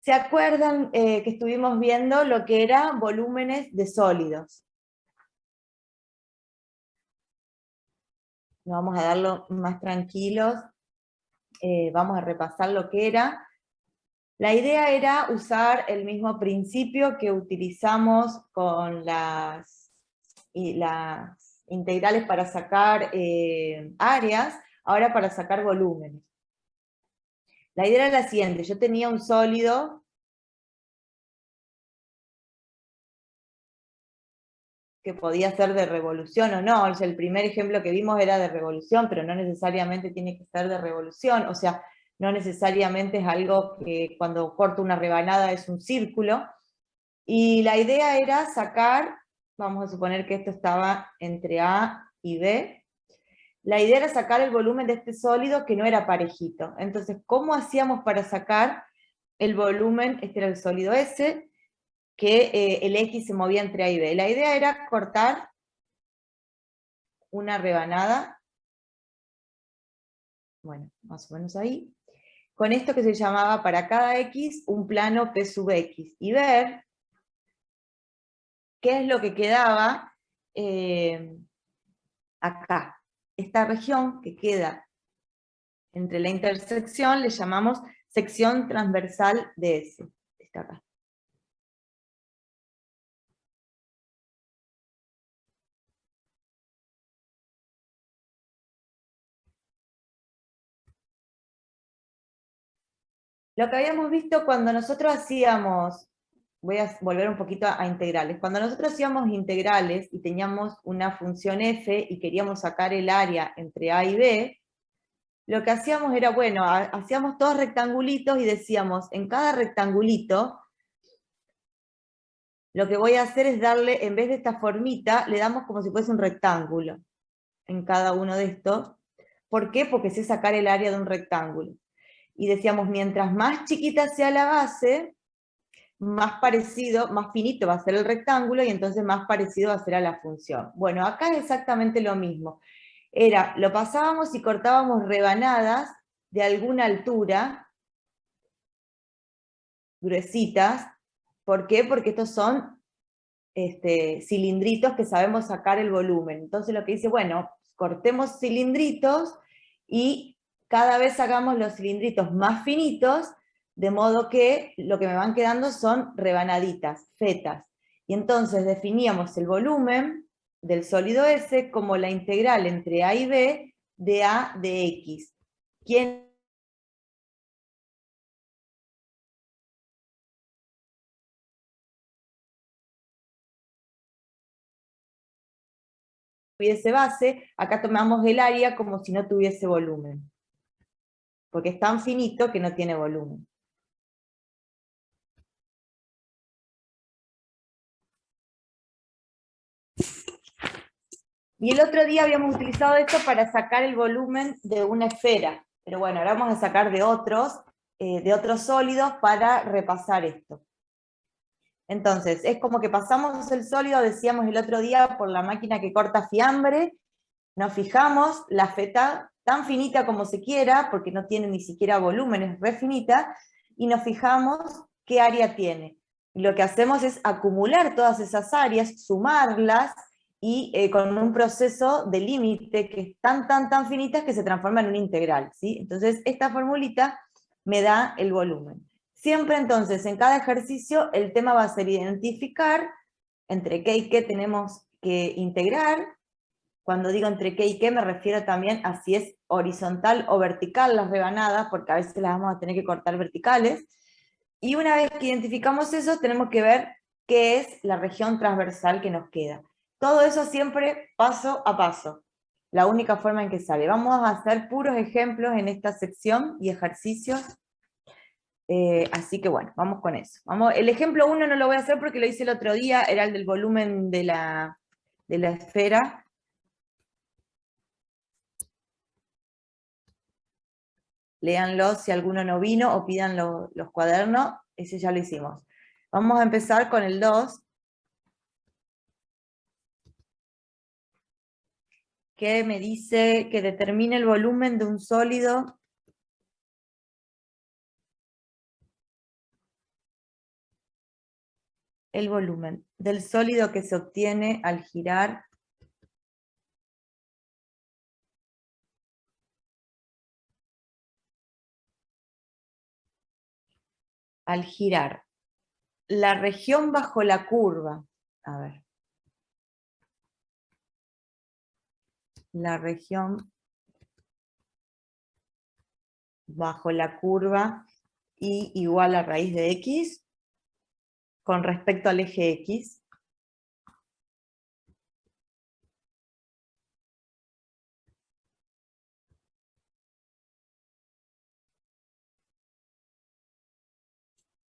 ¿Se acuerdan que estuvimos viendo lo que eran volúmenes de sólidos? Vamos a darlo más tranquilos, vamos a repasar lo que era. La idea era usar el mismo principio que utilizamos con las integrales para sacar áreas, ahora para sacar volúmenes. La idea era la siguiente: yo tenía un sólido que podía ser de revolución o no. O sea, el primer ejemplo que vimos era de revolución, pero no necesariamente tiene que ser de revolución. O sea, no necesariamente es algo que cuando corto una rebanada es un círculo. Y la idea era sacar, vamos a suponer que esto estaba entre A y B, la idea era sacar el volumen de este sólido que no era parejito. Entonces, ¿cómo hacíamos para sacar el volumen? Este era el sólido S, que el X se movía entre A y B. La idea era cortar una rebanada, bueno, más o menos ahí, con esto que se llamaba para cada X un plano P sub X, y ver qué es lo que quedaba acá. Esta región que queda entre la intersección le llamamos sección transversal de S. Está acá. Lo que habíamos visto cuando nosotros hacíamos, voy a volver un poquito a integrales, cuando nosotros hacíamos integrales y teníamos una función f y queríamos sacar el área entre A y B, lo que hacíamos era, bueno, hacíamos todos rectangulitos y decíamos, en cada rectangulito, lo que voy a hacer es darle, en vez de esta formita, le damos como si fuese un rectángulo en cada uno de estos. ¿Por qué? Porque sé sacar el área de un rectángulo. Y decíamos, mientras más chiquita sea la base, más parecido, más finito va a ser el rectángulo, y entonces más parecido va a ser a la función. Bueno, acá es exactamente lo mismo. Lo pasábamos y cortábamos rebanadas de alguna altura, gruesitas. ¿Por qué? Porque estos son cilindritos que sabemos sacar el volumen. Entonces lo que dice, bueno, cortemos cilindritos y cada vez hagamos los cilindritos más finitos, de modo que lo que me van quedando son rebanaditas, fetas. Y entonces definíamos el volumen del sólido S como la integral entre A y B de A de X. ¿Quién tuviese base? Acá tomamos el área como si no tuviese volumen, porque es tan finito que no tiene volumen. Y el otro día habíamos utilizado esto para sacar el volumen de una esfera, pero bueno, ahora vamos a sacar de otros sólidos para repasar esto. Entonces, es como que pasamos el sólido, decíamos el otro día, por la máquina que corta fiambre, nos fijamos la feta tan finita como se quiera, porque no tiene ni siquiera volumen, es re finita, y nos fijamos qué área tiene. Y lo que hacemos es acumular todas esas áreas, sumarlas, y con un proceso de límite que es tan finitas que se transforma en un integral, ¿sí? Entonces esta formulita me da el volumen. Siempre entonces en cada ejercicio el tema va a ser identificar entre qué y qué tenemos que integrar. Cuando digo entre qué y qué me refiero también a si es horizontal o vertical las rebanadas, porque a veces las vamos a tener que cortar verticales. Y una vez que identificamos eso, tenemos que ver qué es la región transversal que nos queda. Todo eso siempre paso a paso, la única forma en que sale. Vamos a hacer puros ejemplos en esta sección y ejercicios, así que bueno, vamos con eso. El ejemplo 1 no lo voy a hacer porque lo hice el otro día, era el del volumen de la esfera. Léanlo si alguno no vino, o pidan los cuadernos, ese ya lo hicimos. Vamos a empezar con el 2, que me dice que determine el volumen de un sólido el volumen del sólido que se obtiene al girar la región bajo la curva. A ver. La región bajo la curva y igual a raíz de x con respecto al eje x.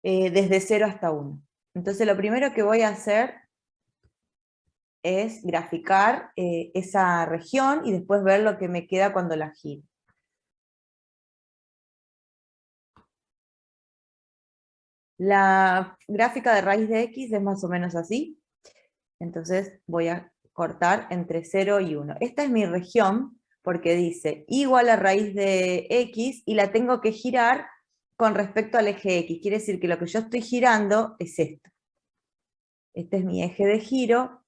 Desde 0 hasta 1. Entonces lo primero que voy a hacer es graficar esa región y después ver lo que me queda cuando la giro. La gráfica de raíz de x es más o menos así. Entonces voy a cortar entre 0 y 1. Esta es mi región, porque dice igual a raíz de x, y la tengo que girar con respecto al eje x. Quiere decir que lo que yo estoy girando es esto. Este es mi eje de giro.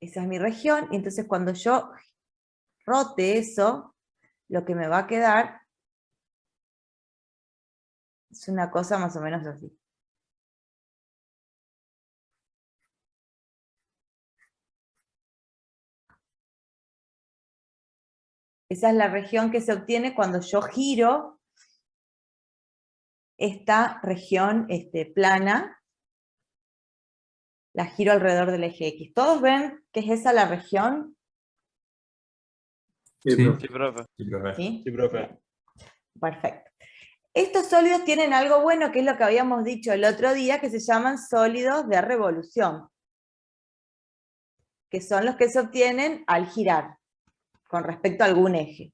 Esa es mi región, y entonces cuando yo rote eso, lo que me va a quedar es una cosa más o menos así. Esa es la región que se obtiene cuando yo giro esta región plana, la giro alrededor del eje X. ¿Todos ven que es esa la región? Sí, Sí. profe. Sí, profe. Sí, profe. ¿Sí? Sí, profe. Bien. Perfecto. Estos sólidos tienen algo bueno, que es lo que habíamos dicho el otro día, que se llaman sólidos de revolución, que son los que se obtienen al girar, con respecto a algún eje.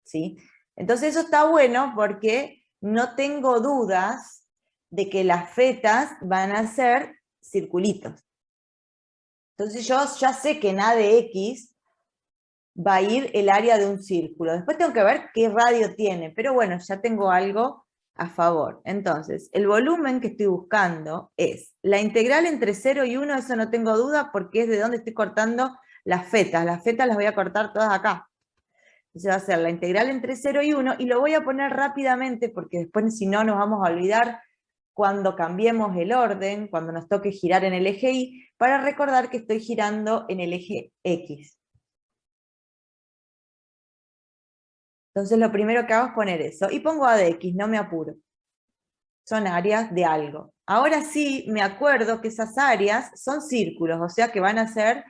¿Sí? Entonces eso está bueno porque no tengo dudas de que las fetas van a ser circulitos. Entonces yo ya sé que en A de X va a ir el área de un círculo. Después tengo que ver qué radio tiene, pero bueno, ya tengo algo a favor. Entonces, el volumen que estoy buscando es la integral entre 0 y 1, eso no tengo duda, porque es de donde estoy cortando las fetas. Las fetas las voy a cortar todas acá. Entonces va a ser la integral entre 0 y 1, y lo voy a poner rápidamente, porque después si no nos vamos a olvidar cuando cambiemos el orden, cuando nos toque girar en el eje Y, para recordar que estoy girando en el eje X. Entonces lo primero que hago es poner eso, y pongo A de X, no me apuro. Son áreas de algo. Ahora sí me acuerdo que esas áreas son círculos, o sea que van a ser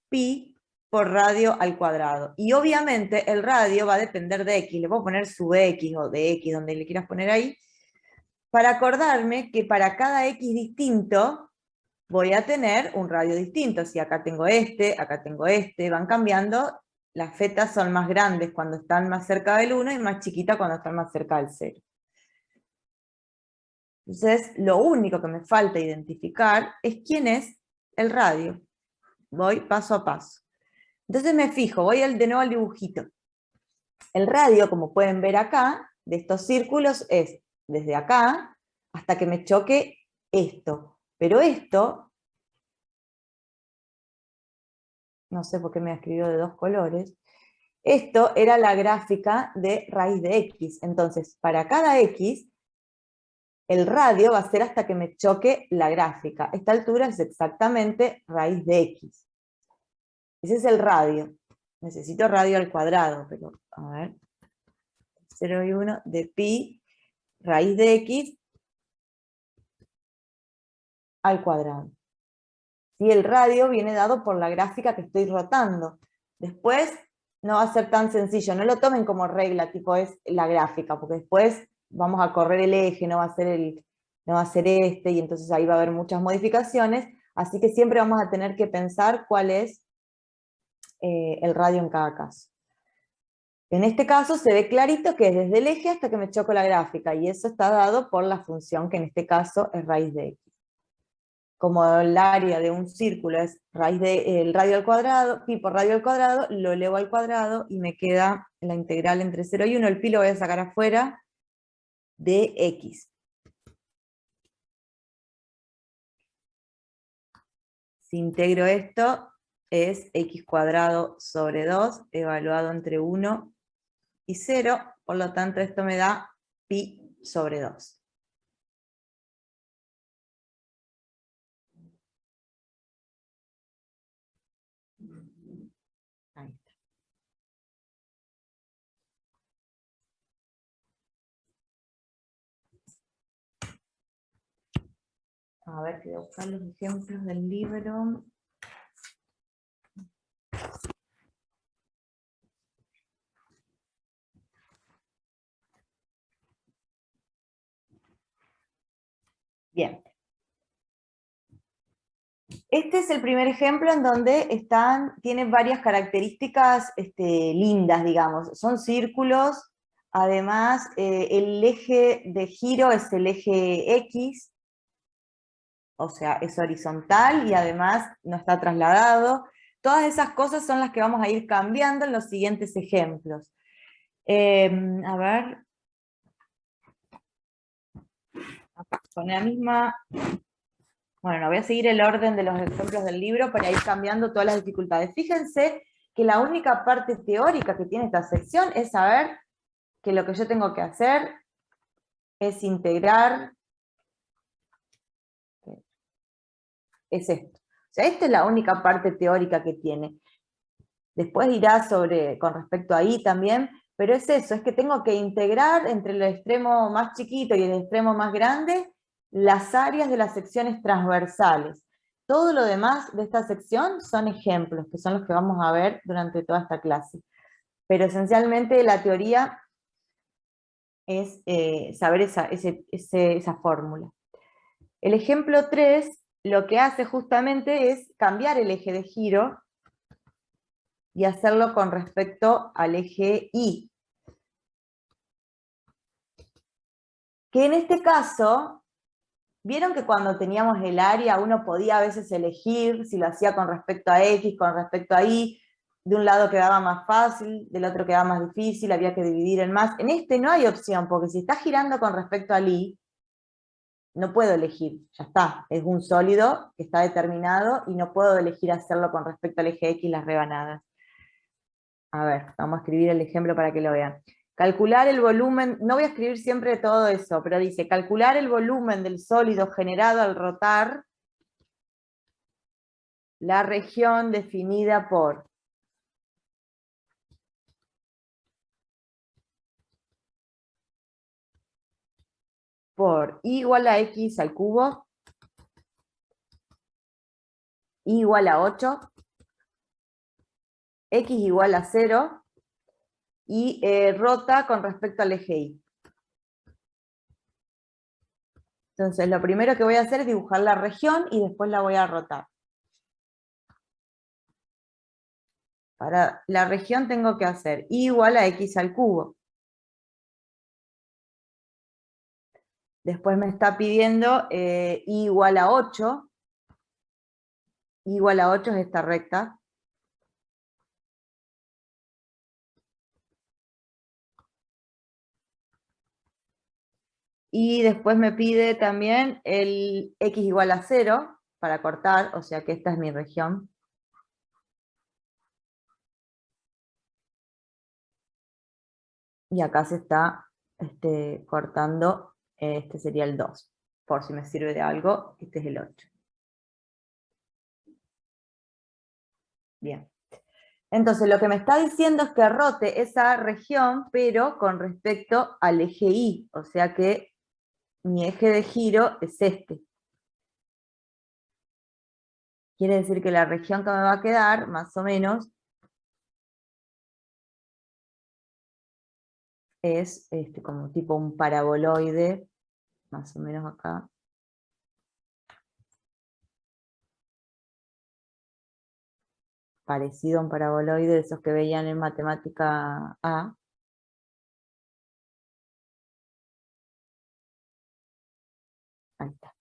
pi por radio al cuadrado. Y obviamente el radio va a depender de X, le puedo poner sub X o de X, donde le quieras poner ahí, para acordarme que para cada X distinto voy a tener un radio distinto. Si acá tengo acá tengo van cambiando. Las fetas son más grandes cuando están más cerca del 1 y más chiquitas cuando están más cerca del 0. Entonces, lo único que me falta identificar es quién es el radio. Voy paso a paso. Entonces me fijo, voy de nuevo al dibujito. El radio, como pueden ver acá, de estos círculos es desde acá hasta que me choque esto. Pero esto, no sé por qué me ha escrito de 2 colores, esto era la gráfica de raíz de X. Entonces, para cada X, el radio va a ser hasta que me choque la gráfica. Esta altura es exactamente raíz de X. Ese es el radio. Necesito radio al cuadrado, pero a ver. 0 y 1 de pi raíz de X al cuadrado. Y el radio viene dado por la gráfica que estoy rotando. Después no va a ser tan sencillo, no lo tomen como regla, tipo es la gráfica, porque después vamos a correr el eje, no va a ser y entonces ahí va a haber muchas modificaciones, así que siempre vamos a tener que pensar cuál es el radio en cada caso. En este caso se ve clarito que es desde el eje hasta que me choco la gráfica, y eso está dado por la función que en este caso es raíz de X. Como el área de un círculo es el radio al cuadrado, pi por radio al cuadrado, lo elevo al cuadrado y me queda la integral entre 0 y 1, el pi lo voy a sacar afuera, de X. Si integro esto, es X cuadrado sobre 2, evaluado entre 1 y 0, por lo tanto esto me da pi sobre 2. Ahí está. A ver, voy a buscar los ejemplos del libro. Bien. Este es el primer ejemplo en donde tienen varias características lindas, digamos. Son círculos, además el eje de giro es el eje X, o sea, es horizontal y además no está trasladado. Todas esas cosas son las que vamos a ir cambiando en los siguientes ejemplos. A ver. Con la misma... Bueno, no voy a seguir el orden de los ejemplos del libro para ir cambiando todas las dificultades. Fíjense que la única parte teórica que tiene esta sección es saber que lo que yo tengo que hacer es integrar, es esto. O sea, esta es la única parte teórica que tiene. Después irá con respecto a I también, pero es eso, es que tengo que integrar entre el extremo más chiquito y el extremo más grande las áreas de las secciones transversales. Todo lo demás de esta sección son ejemplos, que son los que vamos a ver durante toda esta clase. Pero esencialmente la teoría es saber esa fórmula. El ejemplo 3 lo que hace justamente es cambiar el eje de giro y hacerlo con respecto al eje Y. Que en este caso, vieron que cuando teníamos el área uno podía a veces elegir si lo hacía con respecto a X, con respecto a Y, de un lado quedaba más fácil, del otro quedaba más difícil, había que dividir en más. En este no hay opción, porque si está girando con respecto al Y, no puedo elegir, ya está, es un sólido que está determinado y no puedo elegir hacerlo con respecto al eje X las rebanadas. A ver, vamos a escribir el ejemplo para que lo vean. Calcular el volumen, no voy a escribir siempre todo eso, pero dice, calcular el volumen del sólido generado al rotar la región definida por I igual a X al cubo, Y igual a 8, X igual a 0, y rota con respecto al eje Y. Entonces, lo primero que voy a hacer es dibujar la región y después la voy a rotar. Para la región tengo que hacer Y igual a X al cubo. Después me está pidiendo I igual a 8. I igual a 8 es esta recta. Y después me pide también el X igual a 0 para cortar, o sea que esta es mi región. Y acá se está cortando, este sería el 2. Por si me sirve de algo, este es el 8. Bien. Entonces lo que me está diciendo es que rote esa región, pero con respecto al eje Y. O sea que mi eje de giro es este. Quiere decir que la región que me va a quedar, más o menos, es como tipo un paraboloide, más o menos acá. Parecido a un paraboloide de esos que veían en matemática A. Ahí está.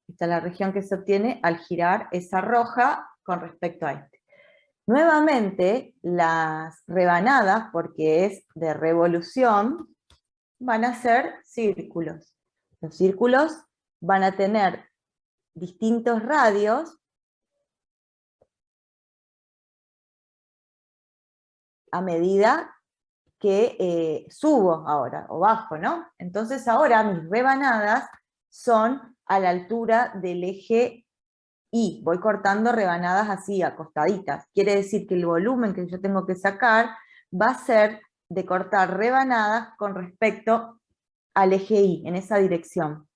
Esta es la región que se obtiene al girar esa roja con respecto a este. Nuevamente, las rebanadas, porque es de revolución, van a ser círculos. Los círculos van a tener distintos radios a medida que subo ahora, o bajo, ¿no? Entonces ahora mis rebanadas son a la altura del eje Y. Voy cortando rebanadas así, acostaditas. Quiere decir que el volumen que yo tengo que sacar va a ser de cortar rebanadas con respecto al eje Y, en esa dirección.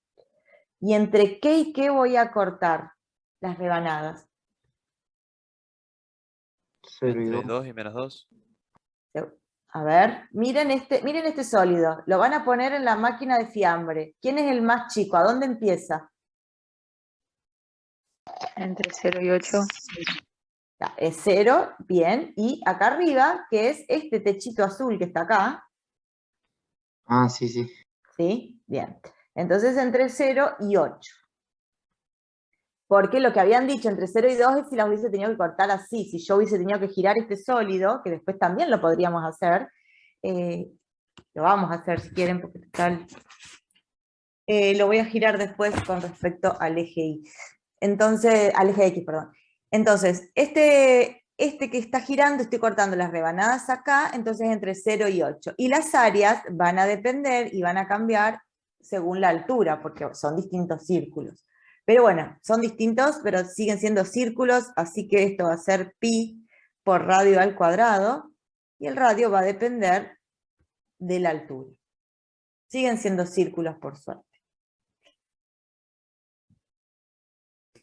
¿Y entre qué y qué voy a cortar las rebanadas? 0 y Entre 2. 2 y menos 2. A ver, miren este sólido. Lo van a poner en la máquina de fiambre. ¿Quién es el más chico? ¿A dónde empieza? Entre 0 y 8. Ya, es 0, bien. Y acá arriba, que es este techito azul que está acá. Ah, sí, sí. ¿Sí? Bien. Entonces entre 0 y 8. Porque lo que habían dicho entre 0 y 2 es si las hubiese tenido que cortar así. Si yo hubiese tenido que girar este sólido, que después también lo podríamos hacer, lo vamos a hacer si quieren, porque total, lo voy a girar después con respecto al eje Y. Entonces, al eje X, perdón. Entonces, este que está girando, estoy cortando las rebanadas acá, entonces entre 0 y 8. Y las áreas van a depender y van a cambiar según la altura, porque son distintos círculos. Pero bueno, son distintos, pero siguen siendo círculos, así que esto va a ser pi por radio al cuadrado, y el radio va a depender de la altura. Siguen siendo círculos por suerte.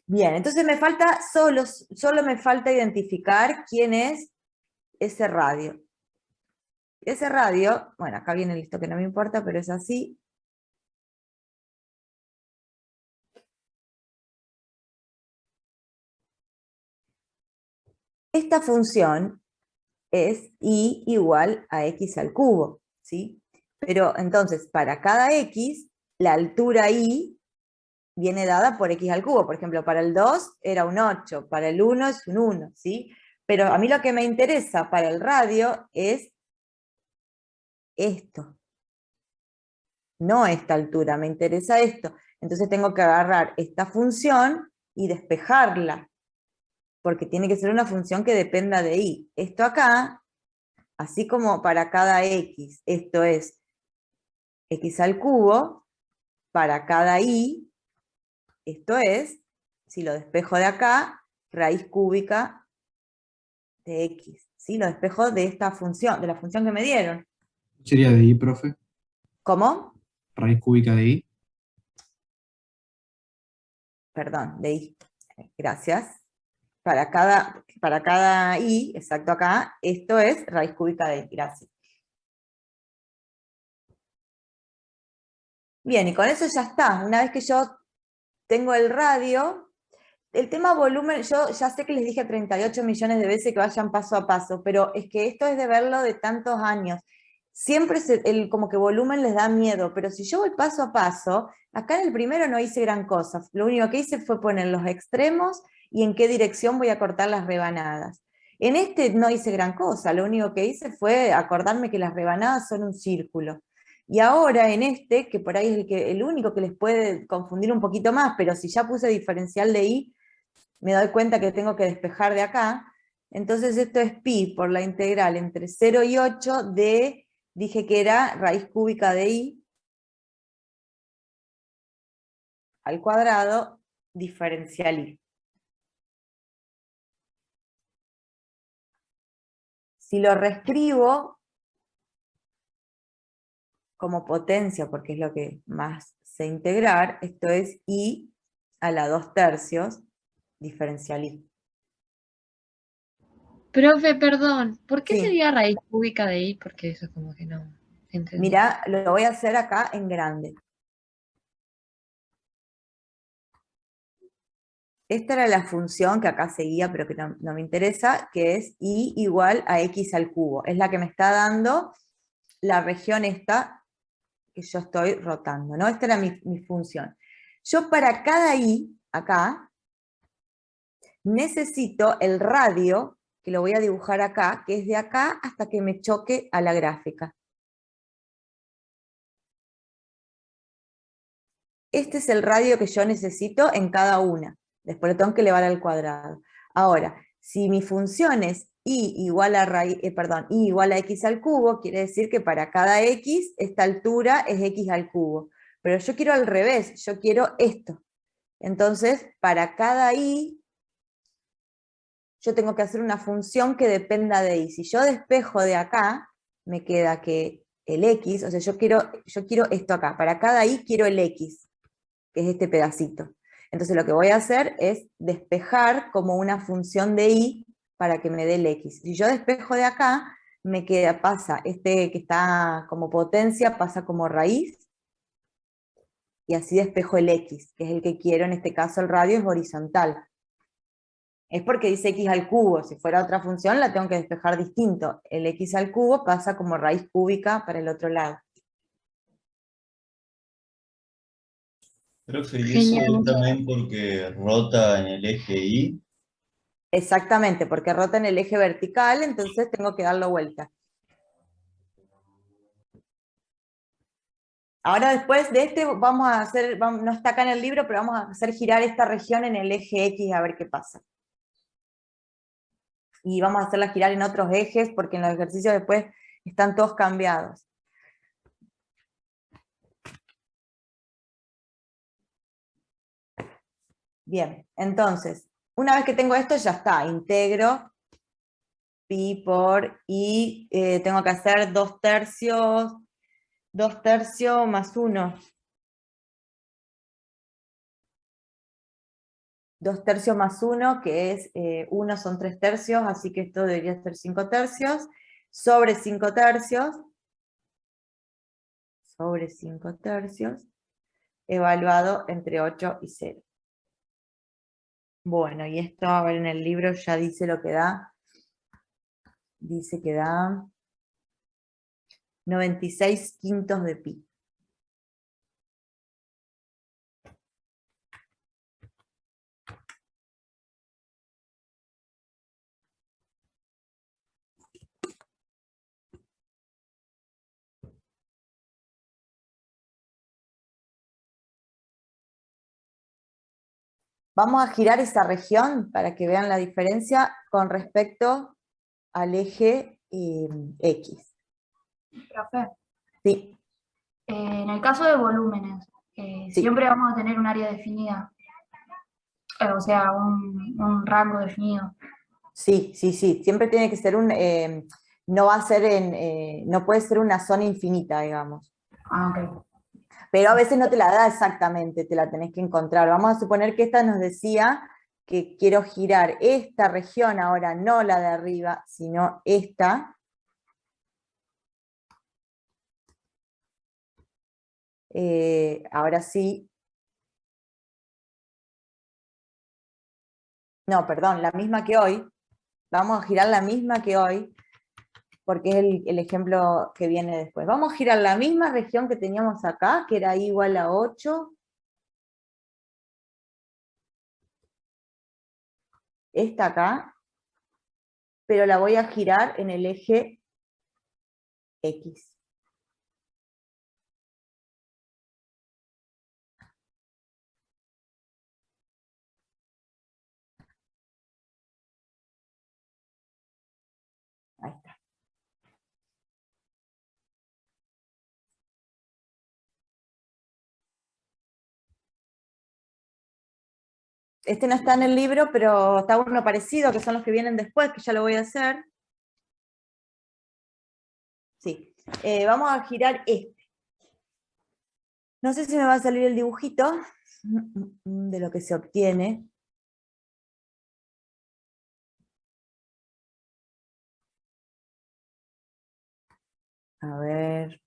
Bien, entonces me falta, solo me falta identificar quién es ese radio. Ese radio, bueno, acá viene listo que no me importa, pero es así. Esta función es y igual a x al cubo, ¿sí? Pero entonces, para cada x, la altura y viene dada por x al cubo. Por ejemplo, para el 2 era un 8, para el 1 es un 1, ¿sí? Pero a mí lo que me interesa para el radio es esto. No esta altura, me interesa esto. Entonces tengo que agarrar esta función y despejarla, porque tiene que ser una función que dependa de y. Esto acá, así como para cada x, esto es x al cubo, para cada y, esto es, si lo despejo de acá, raíz cúbica de x. ¿Sí? Lo despejo de esta función, de la función que me dieron. ¿Sería de I, profe? ¿Cómo? Raíz cúbica de I. Perdón, de y. Gracias. Para cada i, exacto acá, esto es raíz cúbica de i. Gracias. Bien, y con eso ya está. Una vez que yo tengo el radio, el tema volumen, yo ya sé que les dije 38 millones de veces que vayan paso a paso, pero es que esto es de verlo de tantos años. Siempre como que volumen les da miedo, pero si yo voy paso a paso, acá en el primero no hice gran cosa. Lo único que hice fue poner los extremos y en qué dirección voy a cortar las rebanadas. En este no hice gran cosa, lo único que hice fue acordarme que las rebanadas son un círculo. Y ahora en este, que por ahí es el único que les puede confundir un poquito más, pero si ya puse diferencial de y, me doy cuenta que tengo que despejar de acá, entonces esto es pi por la integral entre 0 y 8 de, dije que era raíz cúbica de i al cuadrado diferencial i. Si lo reescribo como potencia, porque es lo que más sé integrar, esto es i a la 2/3 diferencial i. Profe, perdón, ¿por qué Sí. sería raíz cúbica de i? Porque eso como que no entendí. Mirá, lo voy a hacer acá en grande. Esta era la función que acá seguía, pero que no me interesa, que es i igual a x al cubo. Es la que me está dando la región esta que yo estoy rotando, ¿no? Esta era mi función. Yo para cada i, acá, necesito el radio, que lo voy a dibujar acá, que es de acá hasta que me choque a la gráfica. Este es el radio que yo necesito en cada una. Después lo tengo que elevar al cuadrado. Ahora, si mi función es y igual a y igual a x al cubo, quiere decir que para cada x, esta altura es x al cubo. Pero yo quiero al revés, yo quiero esto. Entonces, para cada y, yo tengo que hacer una función que dependa de y. Si yo despejo de acá, me queda que el x, o sea, yo quiero esto acá. Para cada y quiero el x, que es este pedacito. Entonces lo que voy a hacer es despejar como una función de y para que me dé el x. Si yo despejo de acá, me queda, pasa, este que está como potencia, pasa como raíz, y así despejo el x, que es el que quiero, en este caso el radio es horizontal. Es porque dice x al cubo, si fuera otra función la tengo que despejar distinto. El x al cubo pasa como raíz cúbica para el otro lado. Profe, y eso Genial, es muchas también porque rota en el eje Y. Exactamente, porque rota en el eje vertical, entonces tengo que darlo vuelta. Ahora después de este vamos a hacer, no está acá en el libro, pero vamos a hacer girar esta región en el eje X a ver qué pasa. Y vamos a hacerla girar en otros ejes, porque en los ejercicios después están todos cambiados. Bien, entonces, una vez que tengo esto ya está, integro pi por i, tengo que hacer 2/3 más 1. 2/3 más 1, que es 1 son 3/3, así que esto debería ser 5/3, sobre 5/3, evaluado entre 8 y 0. Bueno, y esto, a ver, en el libro ya dice lo que da. Dice que da 96/5 de pi. Vamos a girar esa región para que vean la diferencia con respecto al eje X. Profe, Sí, en el caso de volúmenes, Sí. siempre vamos a tener un área definida, o sea, un rango definido. sí. Siempre tiene que ser no va a ser no puede ser una zona infinita, digamos. Ah, ok. Pero a veces no te la da exactamente, te la tenés que encontrar. Vamos a suponer que esta nos decía que quiero girar esta región ahora, no la de arriba, sino esta. Ahora sí. No, perdón, la misma que hoy. Vamos a girar la misma que hoy, porque es el ejemplo que viene después. Vamos a girar la misma región que teníamos acá, que era igual a 8. Esta acá, pero la voy a girar en el eje X. Ahí está. Este no está en el libro, pero está uno parecido, que son los que vienen después, que ya lo voy a hacer. Sí. Vamos a girar este. No sé si me va a salir el dibujito de lo que se obtiene. A ver.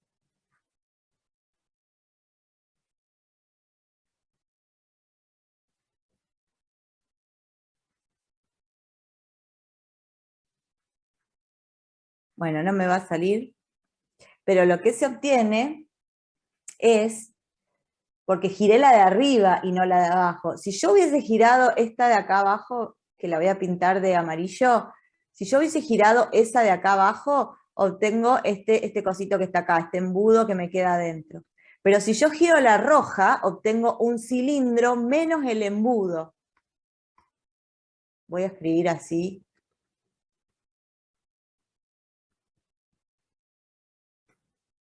Bueno, no me va a salir. Pero lo que se obtiene es, porque giré la de arriba y no la de abajo. Si yo hubiese girado esta de acá abajo, que la voy a pintar de amarillo, si yo hubiese girado esa de acá abajo, obtengo este cosito que está acá, este embudo que me queda adentro. Pero si yo giro la roja, obtengo un cilindro menos el embudo. Voy a escribir así.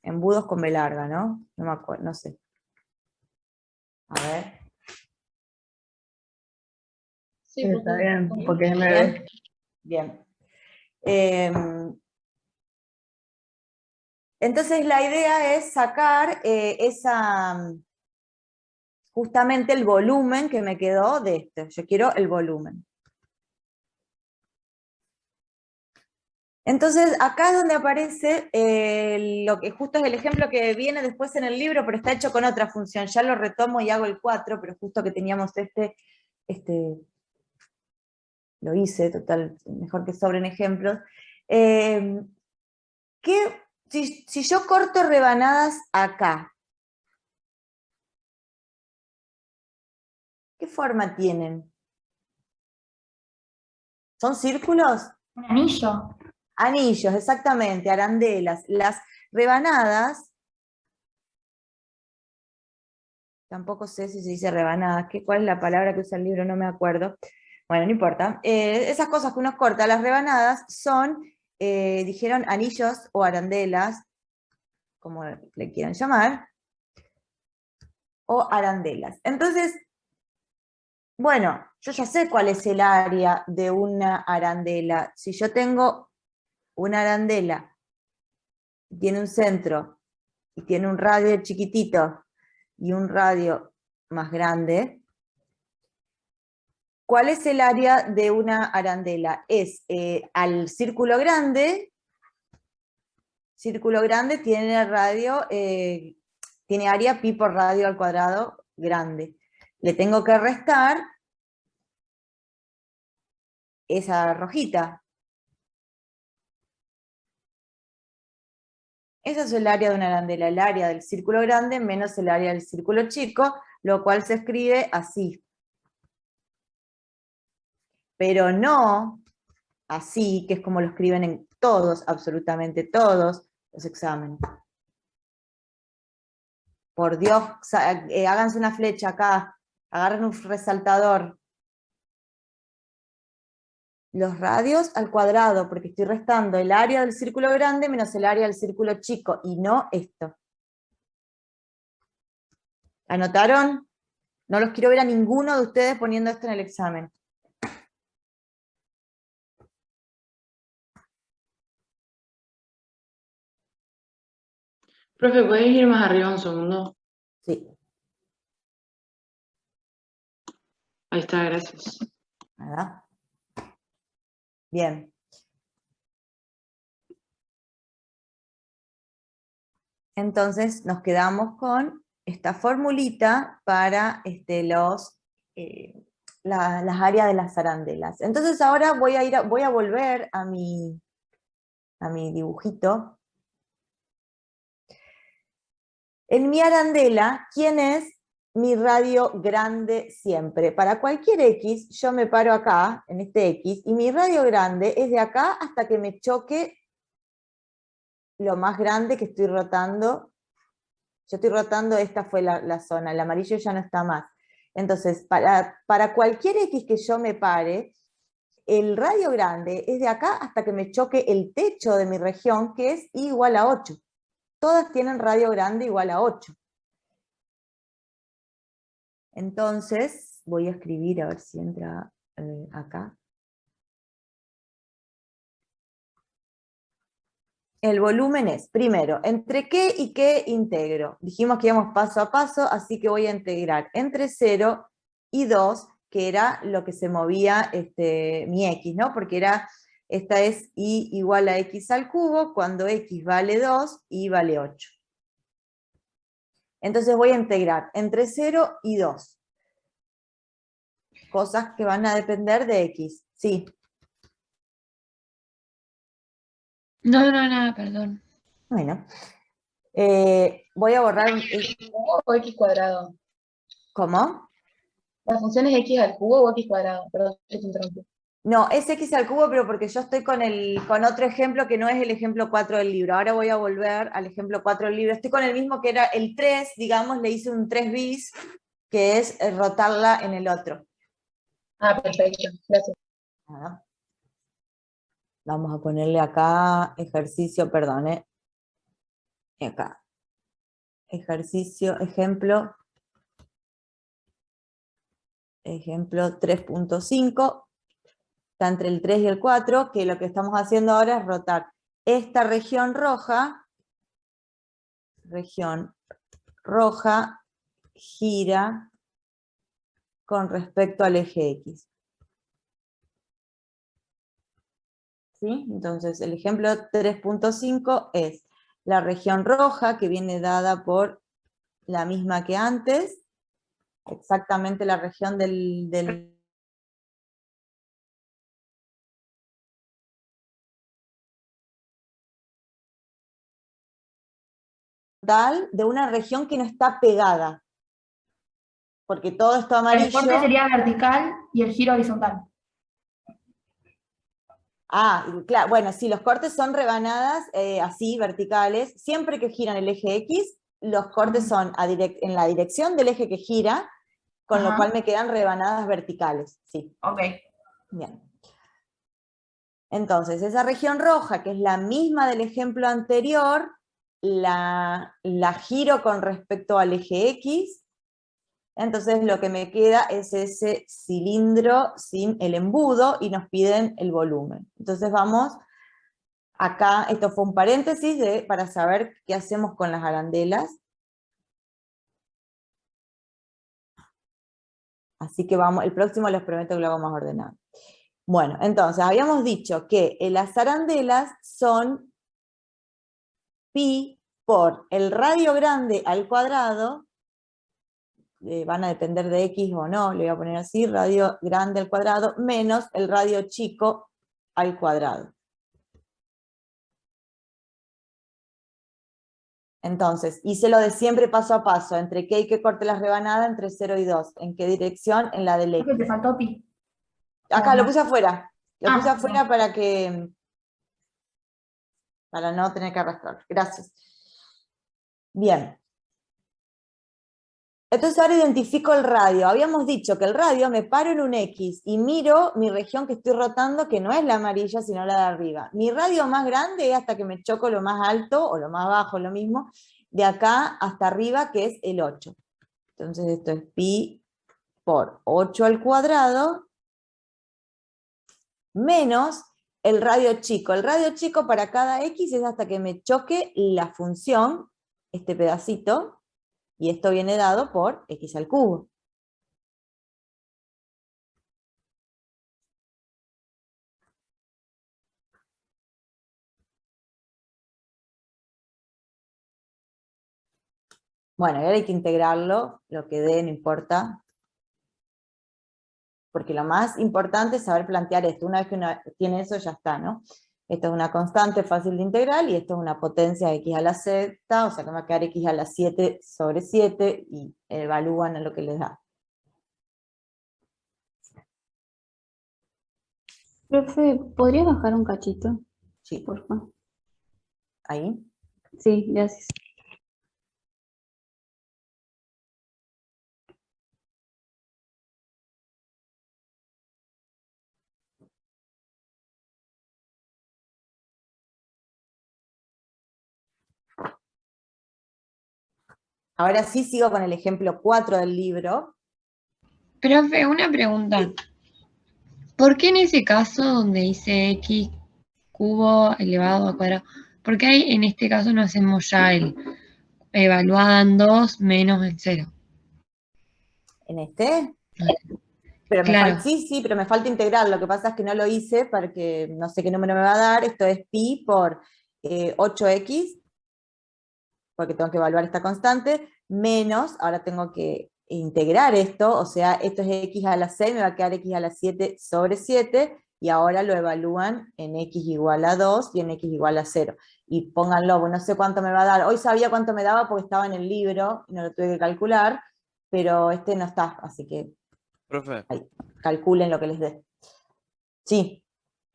Embudos con B larga, ¿no? No me acuerdo, no sé. A ver. Sí, Está bien, porque es Bien. MB. Bien. Entonces la idea es sacar justamente el volumen que me quedó de esto. Yo quiero el volumen. Entonces acá es donde aparece lo que justo es el ejemplo que viene después en el libro, pero está hecho con otra función. Ya lo retomo y hago el 4, pero justo que teníamos lo hice, total, mejor que sobren ejemplos. Si yo corto rebanadas acá, ¿qué forma tienen? ¿Son círculos? Un anillo. Anillos, exactamente, arandelas. Las rebanadas, tampoco sé si se dice rebanadas, ¿cuál es la palabra que usa el libro? No me acuerdo. Bueno, no importa. Esas cosas que uno corta, las rebanadas son, dijeron anillos o arandelas, como le quieran llamar, o arandelas. Entonces, bueno, yo ya sé cuál es el área de una arandela. Si yo tengo una arandela, tiene un centro, y tiene un radio chiquitito, y un radio más grande, ¿cuál es el área de una arandela? Es al círculo grande tiene radio, tiene área pi por radio al cuadrado grande. Le tengo que restar esa rojita. Esa es el área de una arandela, el área del círculo grande menos el área del círculo chico, lo cual se escribe así. Pero no así, que es como lo escriben en todos, absolutamente todos, los exámenes. Por Dios, háganse una flecha acá, agarren un resaltador. Los radios al cuadrado, porque estoy restando el área del círculo grande menos el área del círculo chico, y no esto. ¿Anotaron? No los quiero ver a ninguno de ustedes poniendo esto en el examen. Profe, ¿puedes ir más arriba un segundo? Sí, Ahí está, gracias. ¿verdad? Bien. Entonces nos quedamos con esta formulita para las áreas de las arandelas. Entonces ahora voy a volver a mi dibujito. En mi arandela, ¿quién es mi radio grande siempre? Para cualquier X, yo me paro acá, en este X, y mi radio grande es de acá hasta que me choque lo más grande que estoy rotando. Yo estoy rotando, esta fue la zona, el amarillo ya no está más. Entonces, para cualquier X que yo me pare, el radio grande es de acá hasta que me choque el techo de mi región, que es I igual a 8. Todas tienen radio grande igual a 8. Entonces, voy a escribir, a ver si entra acá. El volumen es, primero, ¿entre qué y qué integro? Dijimos que íbamos paso a paso, así que voy a integrar entre 0 y 2, que era lo que se movía mi x, ¿no? Porque esta es y igual a x al cubo, cuando x vale 2, y vale 8. Entonces voy a integrar entre 0 y 2. Cosas que van a depender de x, sí. No, nada, perdón. Bueno, voy a borrar ¿O x cuadrado? ¿Cómo? La función es x al cubo o x cuadrado. Perdón, te interrumpí. No, es x al cubo, pero porque yo estoy con otro ejemplo que no es el ejemplo 4 del libro. Ahora voy a volver al ejemplo 4 del libro. Estoy con el mismo que era el 3, digamos, le hice un 3 bis, que es rotarla en el otro. Ah, perfecto. Gracias. Nada. Vamos a ponerle acá ejercicio, perdón, acá. Ejercicio, ejemplo 3.5. Está entre el 3 y el 4, que lo que estamos haciendo ahora es rotar esta región roja gira con respecto al eje X. ¿Sí? Entonces el ejemplo 3.5 es la región roja, que viene dada por la misma que antes, exactamente la región del de una región que no está pegada, porque todo esto El amarillo... corte sería vertical y el giro horizontal. Claro, bueno, sí, los cortes son rebanadas así, verticales, siempre que giran el eje X, los cortes son en la dirección del eje que gira, con lo Ajá. cual me quedan rebanadas verticales, sí. Ok. Bien. Entonces, esa región roja, que es la misma del ejemplo anterior, la giro con respecto al eje X, entonces lo que me queda es ese cilindro sin el embudo, y nos piden el volumen. Entonces vamos, acá, esto fue un paréntesis para saber qué hacemos con las arandelas. Así que vamos, el próximo les prometo que lo hago más ordenado. Bueno, entonces, habíamos dicho que las arandelas son pi por el radio grande al cuadrado, van a depender de x o no, le voy a poner así, radio grande al cuadrado, menos el radio chico al cuadrado. Entonces, hice lo de siempre paso a paso, entre qué y qué corte las rebanadas, entre 0 y 2. ¿En qué dirección? En la del Creo que X. te faltó pi. Acá, ¿O lo no? puse afuera. Lo puse Ah, afuera para no tener que arrastrar. Gracias. Bien. Entonces ahora identifico el radio. Habíamos dicho que el radio, me paro en un X y miro mi región que estoy rotando, que no es la amarilla, sino la de arriba. Mi radio más grande es hasta que me choco lo más alto, o lo más bajo, lo mismo, de acá hasta arriba, que es el 8. Entonces esto es pi por 8 al cuadrado, menos el radio chico. El radio chico para cada X es hasta que me choque la función, este pedacito, y esto viene dado por X al cubo. Bueno, y ahora hay que integrarlo, lo que dé, no importa. Porque lo más importante es saber plantear esto. Una vez que uno tiene eso, ya está, ¿no? Esto es una constante fácil de integrar, y esto es una potencia de x a la z, o sea que me va a quedar x a la 7 sobre 7, y evalúan a lo que les da. Profe, ¿podría bajar un cachito, Sí, por favor? ahí. Sí, gracias. Ahora sí sigo con el ejemplo 4 del libro. Profe, una pregunta. ¿Por qué en ese caso donde dice x cubo elevado a cuadrado, por qué ahí en este caso no hacemos ya el evaluada en 2 menos el 0? ¿En este? Pero me Claro. falta, sí, pero me falta integrar. Lo que pasa es que no lo hice porque no sé qué número me va a dar. Esto es pi por 8x, porque tengo que evaluar esta constante, menos, ahora tengo que integrar esto, o sea, esto es x a la 6, me va a quedar x a la 7 sobre 7, y ahora lo evalúan en x igual a 2 y en x igual a 0. Y pónganlo, no sé cuánto me va a dar. Hoy sabía cuánto me daba porque estaba en el libro, y no lo tuve que calcular, pero este no está, así que Profe, ahí, calculen lo que les dé. Sí,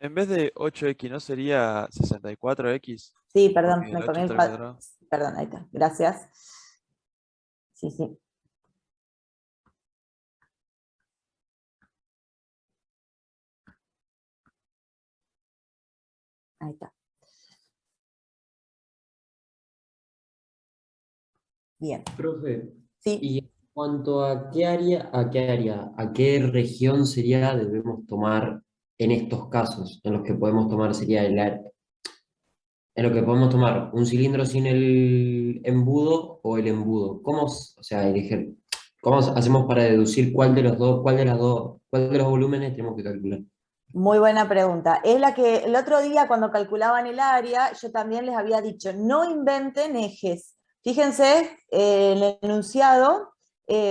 En vez de 8x, ¿no sería 64x? sí, perdón, Porque me el 8 comí el está al cuadrado. cuadrado. Perdón, ahí está, gracias. Sí, sí. Ahí está. Bien. Profe, Sí. y en cuanto a qué región sería debemos tomar en estos casos, en los que podemos tomar sería en lo que podemos tomar un cilindro sin el embudo o el embudo. O sea, elegir, ¿cómo hacemos para deducir cuál de los dos, cuál de los volúmenes tenemos que calcular? Muy buena pregunta. Es la que el otro día cuando calculaban el área, yo también les había dicho, no inventen ejes. Fíjense el enunciado,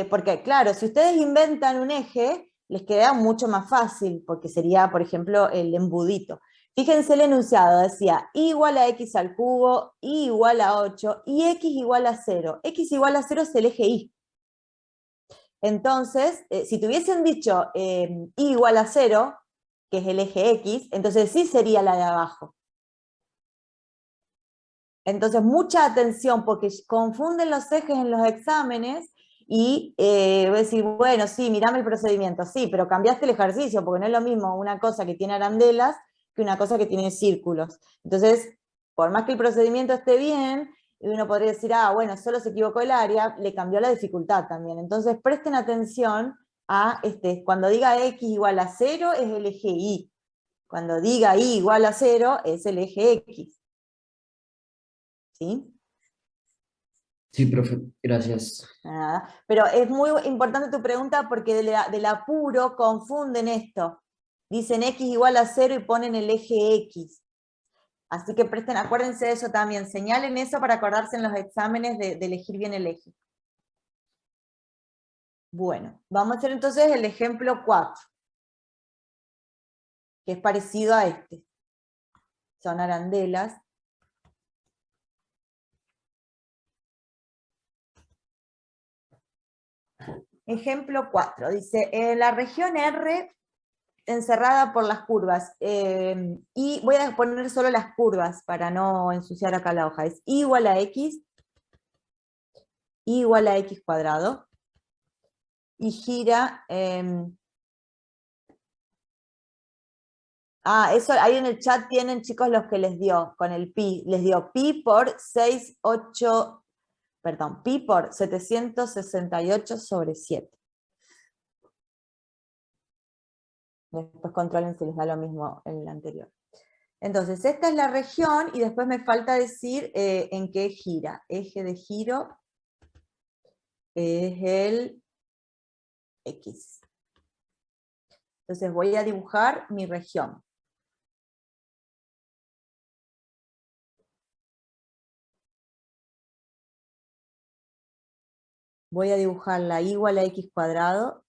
porque claro, si ustedes inventan un eje, les queda mucho más fácil, porque sería, por ejemplo, el embudito. Fíjense el enunciado, decía y igual a x al cubo, y igual a 8, y x igual a 0. X igual a 0 es el eje y. Entonces, si te hubiesen dicho y igual a 0, que es el eje X, entonces sí sería la de abajo. Entonces, mucha atención, porque confunden los ejes en los exámenes y voy a decir, bueno, sí, mirame el procedimiento, sí, pero cambiaste el ejercicio, porque no es lo mismo una cosa que tiene arandelas que una cosa que tiene círculos. Entonces, por más que el procedimiento esté bien, uno podría decir, ah, bueno, solo se equivocó el área, le cambió la dificultad también. Entonces, presten atención a, cuando diga X igual a 0, es el eje Y. Cuando diga Y igual a 0, es el eje X. ¿Sí? Sí, profe, gracias. Nada. Pero es muy importante tu pregunta porque del apuro confunden esto. Dicen X igual a 0 y ponen el eje X. Así que presten, acuérdense de eso también. Señalen eso para acordarse en los exámenes de elegir bien el eje. Bueno, vamos a hacer entonces el ejemplo 4, que es parecido a este. Son arandelas. Ejemplo 4, dice, en la región R encerrada por las curvas, y voy a poner solo las curvas para no ensuciar acá la hoja, es y igual a x cuadrado, y gira, eso ahí en el chat tienen, chicos, los que les dio, con el pi, les dio pi por 768/7. Después controlen si les da lo mismo en el anterior. Entonces, esta es la región, y después me falta decir en qué gira. Eje de giro es el X. Entonces voy a dibujar mi región. Voy a dibujar la y igual a x cuadrado.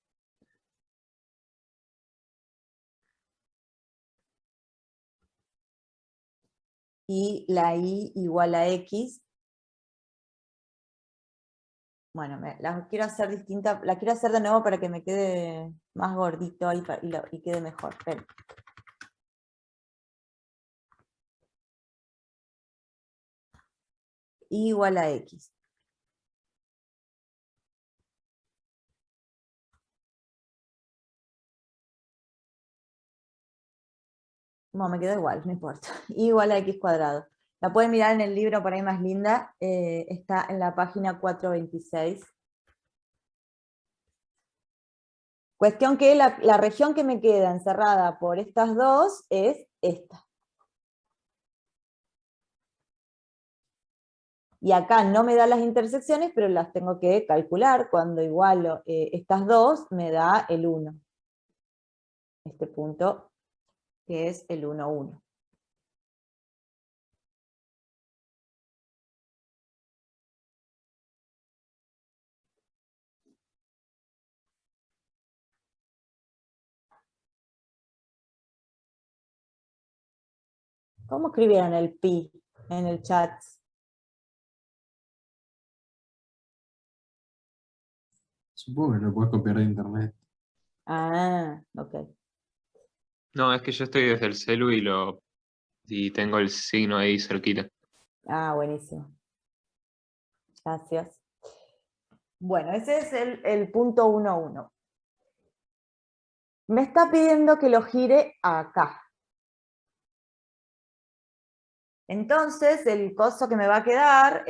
Y la y igual a x. Bueno, la quiero hacer distinta, la quiero hacer de nuevo para que me quede más gordito ahí y quede mejor. Esperen. Y igual a x. No, me quedó igual, no importa. Y igual a x cuadrado. La pueden mirar en el libro por ahí más linda, está en la página 426. Cuestión que la región que me queda encerrada por estas dos es esta. Y acá no me da las intersecciones, pero las tengo que calcular. Cuando igualo estas dos, me da el 1. Este punto que es el 1, 1. ¿Cómo escribieron el pi en el chat? Supongo que lo puedes copiar de internet. Ah, ok. No, es que yo estoy desde el celu y tengo el signo ahí cerquita. Ah, buenísimo. Gracias. Bueno, ese es el punto 1,1. Me está pidiendo que lo gire acá. Entonces, el coso que me va a quedar,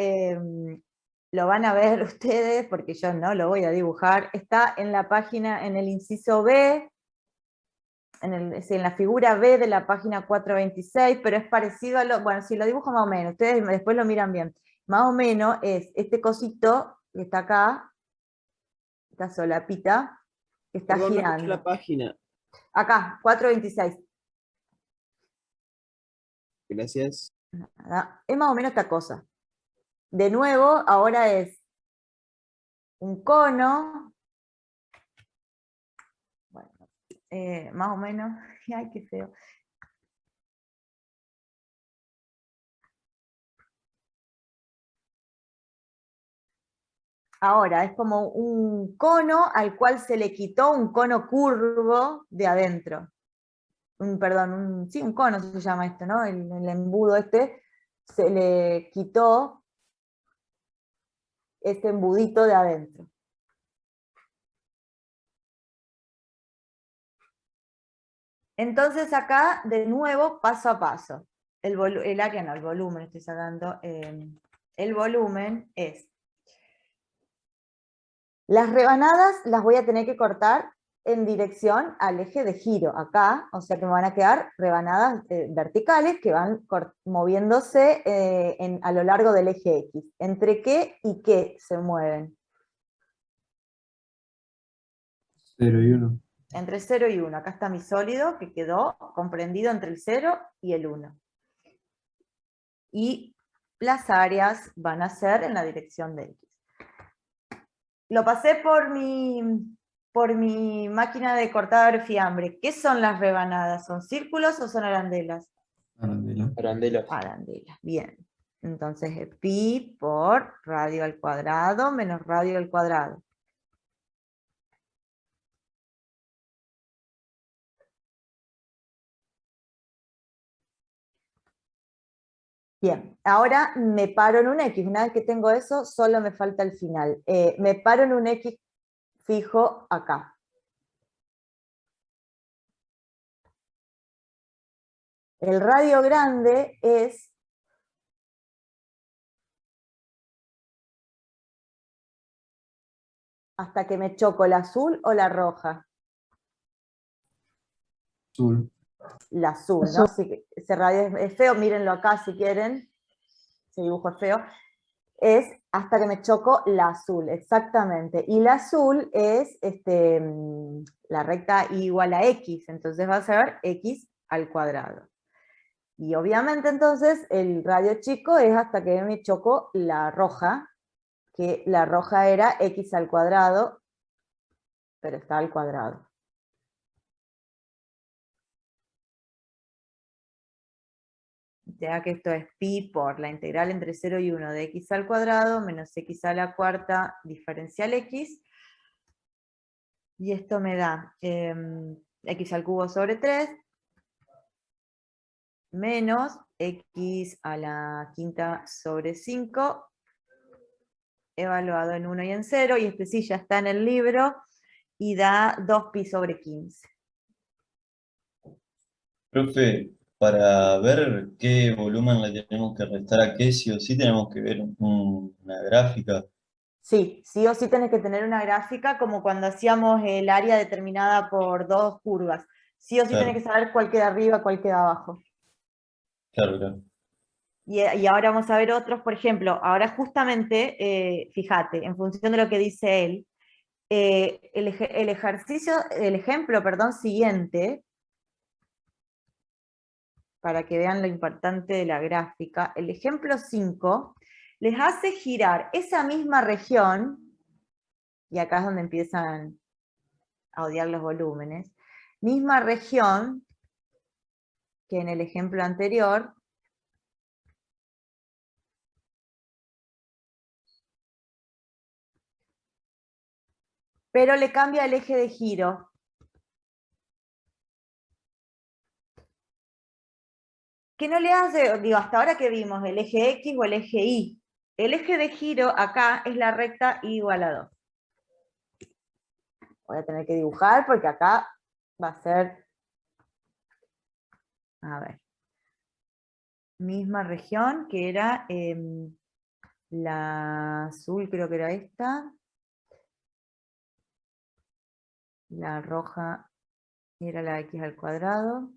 lo van a ver ustedes, porque yo no lo voy a dibujar, está en la página, en el inciso B, en la figura B de la página 426, pero es parecido a lo, bueno, si lo dibujo más o menos, ustedes después lo miran bien, más o menos es este cosito que está acá, esta solapita, que está Perdón, no escuché girando. la página. Acá, 426. Gracias. Nada, es más o menos esta cosa. De nuevo, ahora es un cono, bueno, más o menos, ay, qué feo. Ahora, es como un cono al cual se le quitó un cono curvo de adentro. Perdón, sí, un cono se llama esto, ¿no? El embudo este, se le quitó este embudito de adentro. Entonces acá, de nuevo, paso a paso. El área no, el volumen estoy sacando. El volumen es... Las rebanadas las voy a tener que cortar en dirección al eje de giro, acá, o sea que me van a quedar rebanadas verticales que van moviéndose a lo largo del eje X. ¿Entre qué y qué se mueven? 0 y 1. Entre 0 y 1. Acá está mi sólido que quedó comprendido entre el 0 y el 1. Y las áreas van a ser en la dirección de X. Lo pasé por mi máquina de cortar fiambre. ¿Qué son las rebanadas? ¿Son círculos o son arandelas? Arandela. Arandelas. Arandelas, bien. Entonces es pi por radio al cuadrado menos radio al cuadrado. Bien, ahora me paro en un X. Una vez que tengo eso, solo me falta el final. Me paro en un X fijo acá. El radio grande es hasta que me choco la azul o la roja. Azul. La azul, ¿no? Si ese radio es feo, mírenlo acá si quieren. Ese dibujo es feo. Es hasta que me choco la azul, exactamente. Y la azul es la recta y igual a x, entonces va a ser x al cuadrado. Y obviamente entonces el radio chico es hasta que me choco la roja, que la roja era x al cuadrado, pero está al cuadrado. Ya que esto es pi por la integral entre 0 y 1 de x al cuadrado menos x a la cuarta diferencial x. Y esto me da x al cubo sobre 3 menos x a la quinta sobre 5 evaluado en 1 y en 0, y este sí ya está en el libro, y da 2pi sobre 15. Profe, para ver qué volumen le tenemos que restar a qué, sí o sí tenemos que ver una gráfica. Sí, sí o sí tenés que tener una gráfica como cuando hacíamos el área determinada por dos curvas. Sí o sí Claro. tenés que saber cuál queda arriba, cuál queda abajo. Claro, claro. Y ahora vamos a ver otros, por ejemplo, ahora justamente, fíjate, en función de lo que dice él, el ejemplo, perdón, siguiente, para que vean lo importante de la gráfica, el ejemplo 5 les hace girar esa misma región, y acá es donde empiezan a odiar los volúmenes, misma región que en el ejemplo anterior, pero le cambia el eje de giro. que no le hace, digo, hasta ahora que vimos el eje X o el eje Y. El eje de giro acá es la recta y igual a 2. Voy a tener que dibujar porque acá va a ser, a ver, misma región que era la azul, creo que era esta. La roja era la X al cuadrado.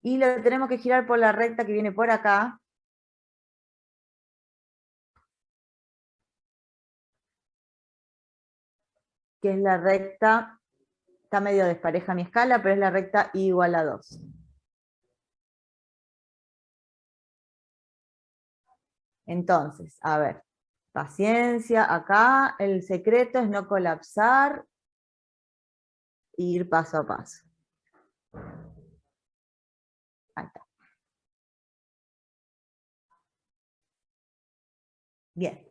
Y lo tenemos que girar por la recta que viene por acá. Que es la recta, está medio despareja mi escala, pero es la recta y igual a 2. Entonces, a ver, paciencia, acá el secreto es no colapsar e ir paso a paso. Ahí está. Bien.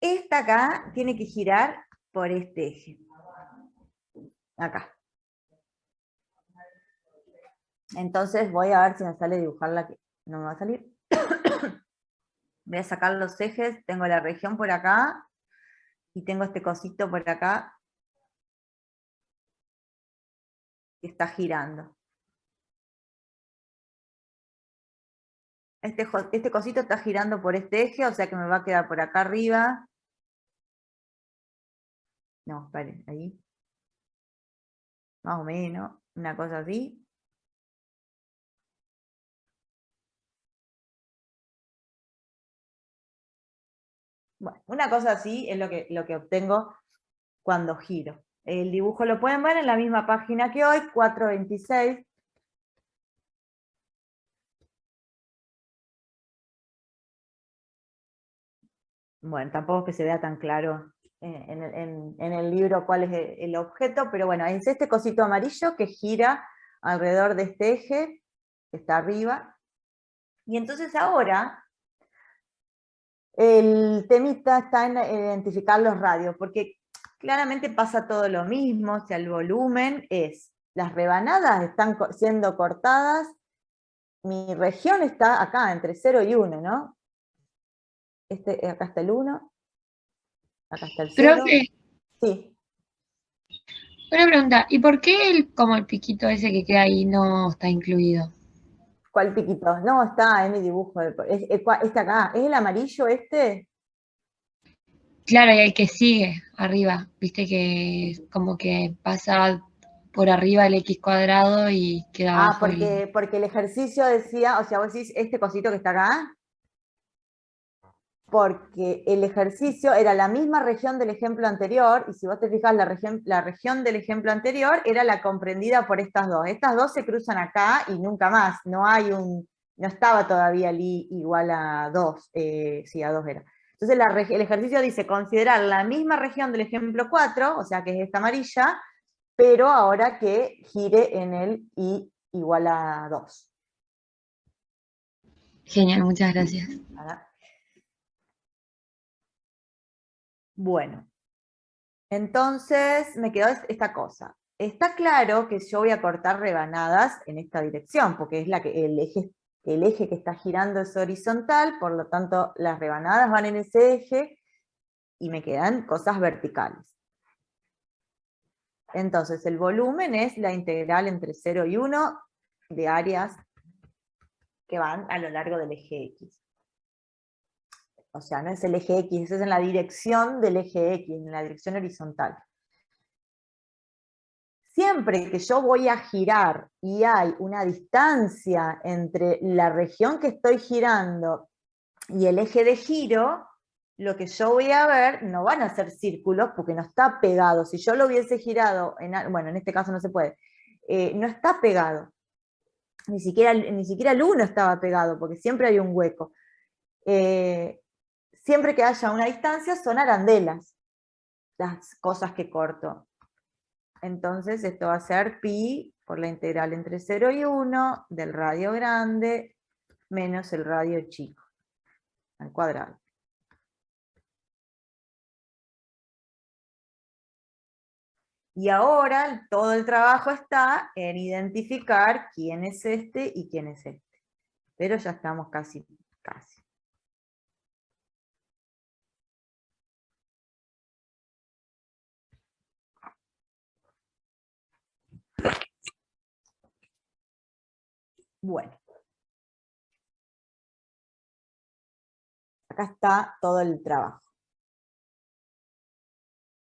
Esta acá tiene que girar por este eje. Acá. Entonces voy a ver si me sale dibujarla, que no me va a salir. Voy a sacar los ejes, tengo la región por acá, y tengo este cosito por acá, que está girando. Este cosito está girando por este eje, o sea que me va a quedar por acá arriba. No, esperen, ahí. Más o menos, una cosa así. Bueno, una cosa así es lo que obtengo cuando giro. El dibujo lo pueden ver en la misma página que hoy, 426. Bueno, tampoco es que se vea tan claro en el libro cuál es el objeto, pero bueno, es este cosito amarillo que gira alrededor de este eje, que está arriba. Y entonces ahora, el temita está en identificar los radios, porque claramente pasa todo lo mismo, o sea, el volumen es, las rebanadas están siendo cortadas, mi región está acá, entre 0 y 1, ¿no? Acá está el 1, acá está el 0. Profe, Sí. una pregunta, ¿y por qué como el piquito ese que queda ahí no está incluido? ¿Cuál piquito? No, está en mi dibujo. Este acá, ¿es el amarillo este? Claro, y el que sigue arriba, viste que como que pasa por arriba el X cuadrado y queda Ah, abajo el... porque el ejercicio decía, o sea, vos decís este cosito que está acá, porque el ejercicio era la misma región del ejemplo anterior, y si vos te fijas, la región del ejemplo anterior era la comprendida por estas dos. Estas dos se cruzan acá y nunca más, no estaba todavía el I igual a 2, sí, a 2 era. Entonces el ejercicio dice considerar la misma región del ejemplo 4, o sea que es esta amarilla, pero ahora que gire en el I igual a 2. Genial, muchas gracias. Bueno, entonces me quedó esta cosa. Está claro que yo voy a cortar rebanadas en esta dirección, porque es el eje que está girando es horizontal, por lo tanto las rebanadas van en ese eje, y me quedan cosas verticales. Entonces el volumen es la integral entre 0 y 1 de áreas que van a lo largo del eje X. O sea, no es el eje X, es en la dirección del eje X, en la dirección horizontal. Siempre que yo voy a girar y hay una distancia entre la región que estoy girando y el eje de giro, lo que yo voy a ver no van a ser círculos porque no está pegado. Si yo lo hubiese girado, bueno, en este caso no se puede, no está pegado. Ni siquiera el 1 estaba pegado, porque siempre hay un hueco. Siempre que haya una distancia son arandelas, las cosas que corto. Entonces esto va a ser pi por la integral entre 0 y 1 del radio grande menos el radio chico, al cuadrado. Y ahora todo el trabajo está en identificar quién es este y quién es este. Pero ya estamos casi. Bueno. Acá está todo el trabajo.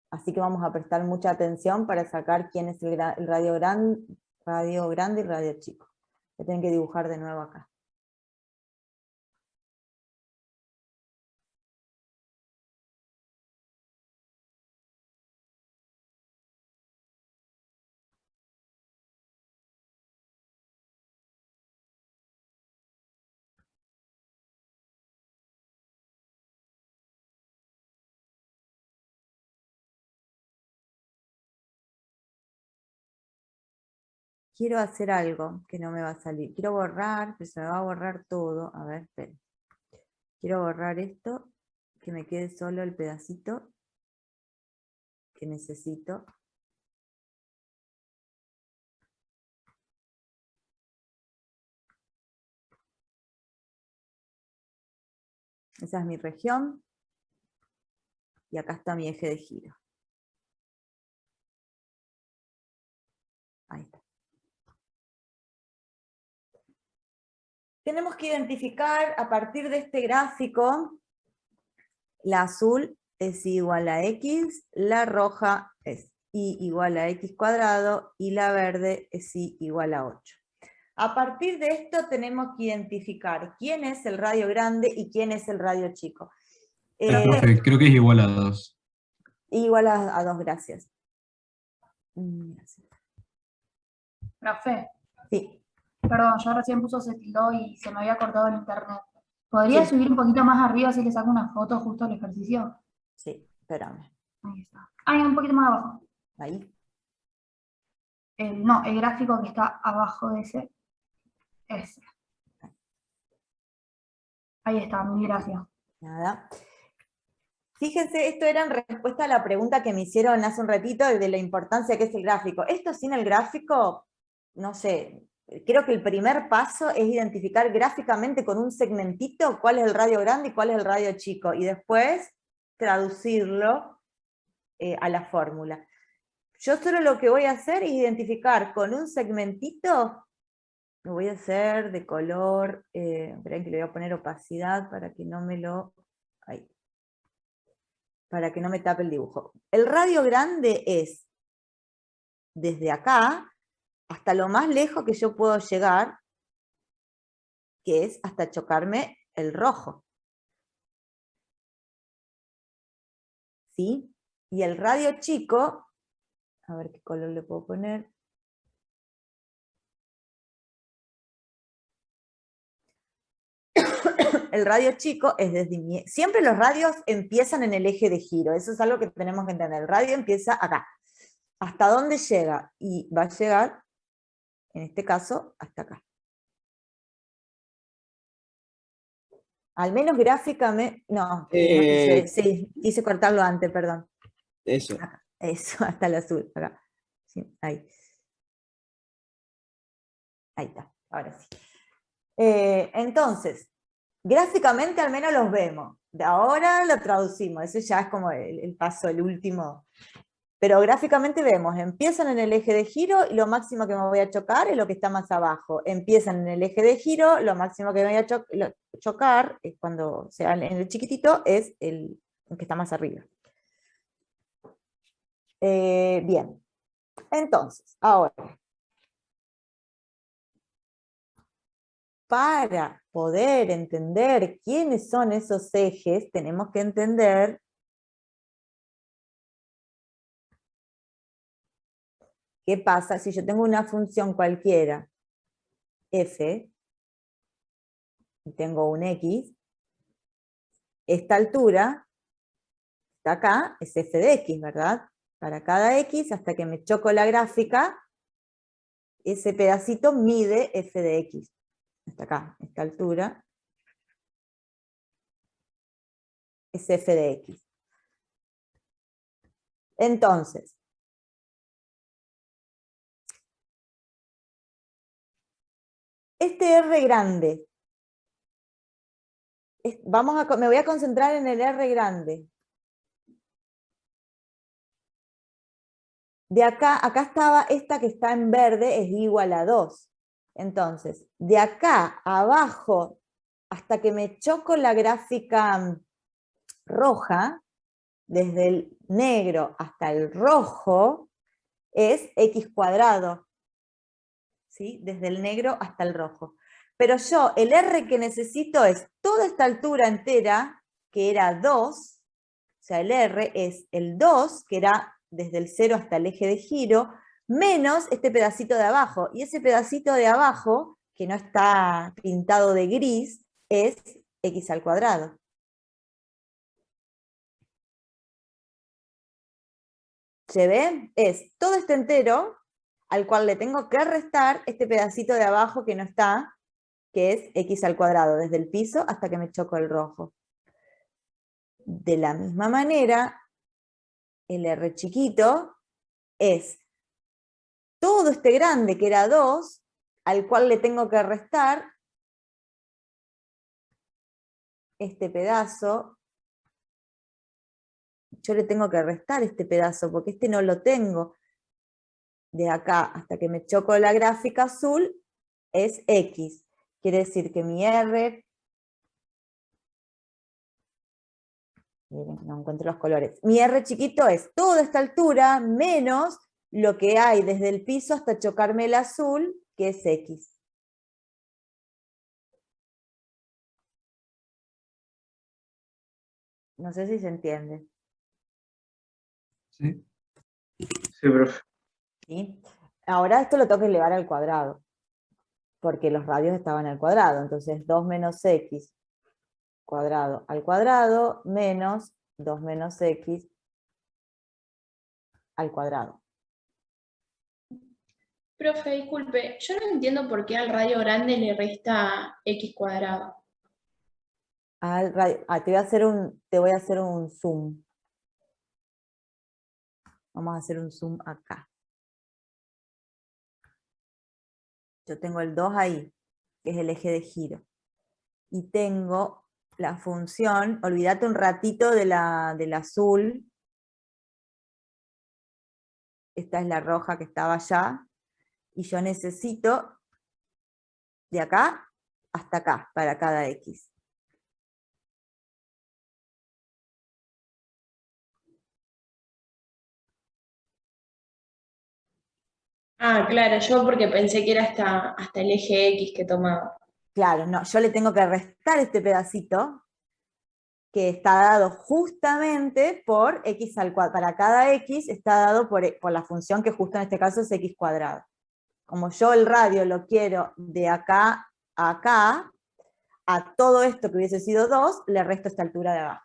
Así que vamos a prestar mucha atención para sacar quién es el radio grande y el radio chico. Lo tienen que dibujar de nuevo acá. Quiero hacer algo que no me va a salir. Quiero borrar, pero se me va a borrar todo. A ver, esperen. Quiero borrar esto, que me quede solo el pedacito que necesito. Esa es mi región. Y acá está mi eje de giro. Ahí está. Tenemos que identificar a partir de este gráfico, la azul es igual a x, la roja es y igual a x cuadrado, y la verde es y igual a 8. A partir de esto tenemos que identificar quién es el radio grande y quién es el radio chico. Profe, creo que es igual a 2. Igual a 2, gracias. Gracias. Profe, Sí. perdón, yo recién puso se tildó y se me había cortado el internet. ¿Podría Sí. subir un poquito más arriba si le saco una foto justo al ejercicio? Sí, espérame. Ahí está. Ahí, un poquito más abajo. Ahí. No, el gráfico que está abajo de ese. Ese. Ahí está, mil gracias. Nada. Fíjense, esto era en respuesta a la pregunta que me hicieron hace un ratito de la importancia que es el gráfico. Esto sin el gráfico, no sé, creo que el primer paso es identificar gráficamente con un segmentito cuál es el radio grande y cuál es el radio chico, y después traducirlo a la fórmula. Yo solo lo que voy a hacer es identificar con un segmentito, lo voy a hacer de color, esperen que le voy a poner opacidad para que no me lo... Ahí. Para que no me tape el dibujo. El radio grande es desde acá hasta lo más lejos que yo puedo llegar, que es hasta chocarme el rojo. ¿Sí? Y el radio chico, a ver qué color le puedo poner. El radio chico es desde... Siempre los radios empiezan en el eje de giro, eso es algo que tenemos que entender. El radio empieza acá. ¿Hasta dónde llega? Y va a llegar, en este caso, hasta acá. Al menos gráficamente... No, sí, quise cortarlo antes, perdón. Eso. Acá, eso, hasta el azul, acá. Sí, ahí. Ahí está, ahora sí. Entonces, gráficamente al menos los vemos. De ahora lo traducimos, eso ya es como el paso, el último. Pero gráficamente vemos, empiezan en el eje de giro y lo máximo que me voy a chocar es lo que está más abajo. Empiezan en el eje de giro, lo máximo que me voy a chocar, es cuando sea en el chiquitito, es el que está más arriba. Bien, entonces, ahora, para poder entender quiénes son esos ejes, tenemos que entender qué pasa si yo tengo una función cualquiera, f, y tengo un x, esta altura, está acá, es f de x, ¿verdad? Para cada x, hasta que me choco la gráfica, ese pedacito mide f de x. Hasta acá, esta altura, es f de x. Entonces, Este R grande, me voy a concentrar en el R grande. De acá estaba esta que está en verde, es igual a 2. Entonces, de acá abajo, hasta que me choco la gráfica roja, desde el negro hasta el rojo, es x cuadrado. ¿Sí? Desde el negro hasta el rojo. Pero yo, el R que necesito es toda esta altura entera, que era 2, o sea, el R es el 2, que era desde el 0 hasta el eje de giro, menos este pedacito de abajo. Y ese pedacito de abajo, que no está pintado de gris, es x al cuadrado. ¿Se ve? Es todo este entero, al cual le tengo que restar este pedacito de abajo que no está, que es x al cuadrado, desde el piso hasta que me choco el rojo. De la misma manera, el R chiquito es todo este grande, que era 2, al cual le tengo que restar este pedazo. Yo le tengo que restar este pedazo, porque este no lo tengo. De acá hasta que me choco la gráfica azul, es x. Quiere decir que mi R... Miren, no encuentro los colores. Mi R chiquito es toda esta altura menos lo que hay desde el piso hasta chocarme el azul, que es x. No sé si se entiende. Sí. Sí, profe. ¿Sí? Ahora esto lo tengo que elevar al cuadrado, porque los radios estaban al cuadrado. Entonces 2 menos x cuadrado al cuadrado menos 2 menos x al cuadrado. Profe, disculpe, yo no entiendo por qué al radio grande le resta x cuadrado. Te voy a hacer un zoom. Vamos a hacer un zoom acá. Yo tengo el 2 ahí, que es el eje de giro. Y tengo la función, olvídate un ratito del azul. Esta es la roja que estaba allá. Y yo necesito de acá hasta acá, para cada x. Ah, claro, yo porque pensé que era hasta el eje X que tomaba. Claro, no, yo le tengo que restar este pedacito, que está dado justamente por x al cuadrado. Para cada x está dado por la función que justo en este caso es x cuadrado. Como yo el radio lo quiero de acá a acá, a todo esto que hubiese sido 2, le resto esta altura de abajo.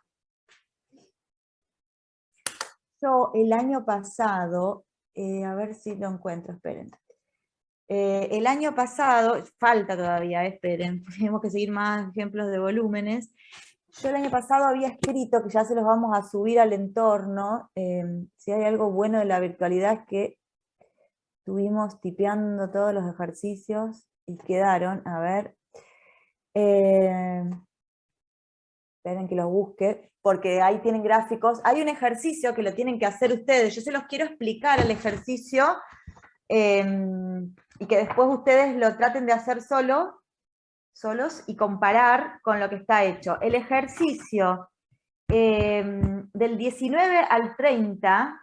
Yo el año pasado, a ver si lo encuentro, esperen. El año pasado, falta todavía, esperen, tenemos que seguir más ejemplos de volúmenes. Yo el año pasado había escrito, que ya se los vamos a subir al entorno, si hay algo bueno de la virtualidad es que estuvimos tipeando todos los ejercicios y quedaron, a ver, esperen que los busque, porque ahí tienen gráficos. Hay un ejercicio que lo tienen que hacer ustedes, yo se los quiero explicar el ejercicio, y que después ustedes lo traten de hacer solos y comparar con lo que está hecho. El ejercicio del 19 al 30,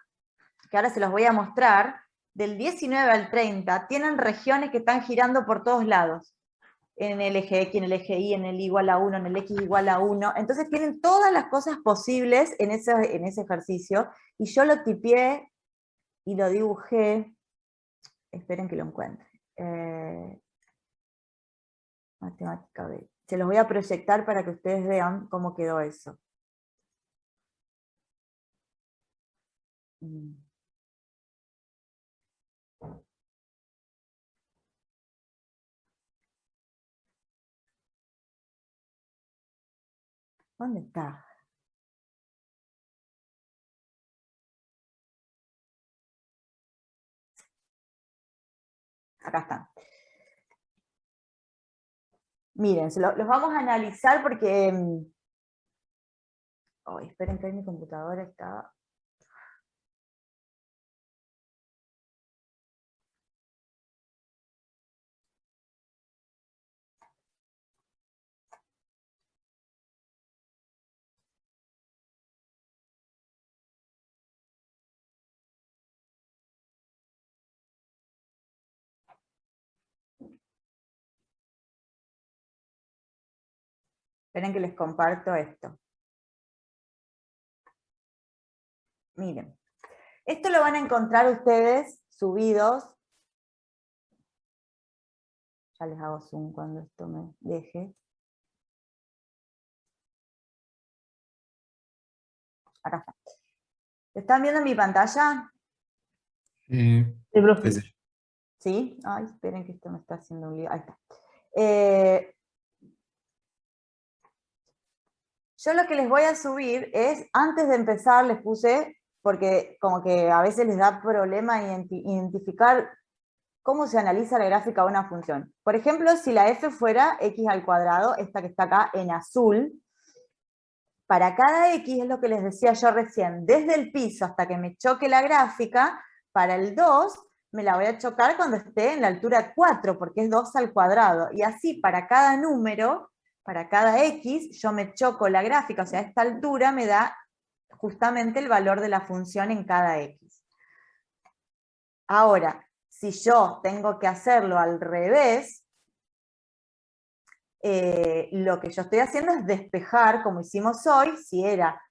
que ahora se los voy a mostrar, del 19 al 30, tienen regiones que están girando por todos lados. En el eje X, en el eje Y, en el Y igual a 1, en el X igual a 1. Entonces tienen todas las cosas posibles en ese ejercicio, y yo lo tipié y lo dibujé. Esperen que lo encuentre. Matemática B. Se los voy a proyectar para que ustedes vean cómo quedó eso. ¿Dónde está? Acá está. Miren, los vamos a analizar porque... Oh, esperen que mi computadora está... Esperen que les comparto esto. Miren, esto lo van a encontrar ustedes subidos. Ya les hago zoom cuando esto me deje. Acá está. ¿Están viendo mi pantalla? Sí, profe. ¿Sí? Ay, esperen que esto me está haciendo un lío. Ahí está. Yo lo que les voy a subir es, antes de empezar les puse, porque como que a veces les da problema identificar cómo se analiza la gráfica de una función. Por ejemplo, si la f fuera x al cuadrado, esta que está acá en azul, para cada x, es lo que les decía yo recién, desde el piso hasta que me choque la gráfica, para el 2 me la voy a chocar cuando esté en la altura 4, porque es 2 al cuadrado. Y así para cada número, para cada x, yo me choco la gráfica, o sea, esta altura me da justamente el valor de la función en cada x. Ahora, si yo tengo que hacerlo al revés, lo que yo estoy haciendo es despejar, como hicimos hoy, si era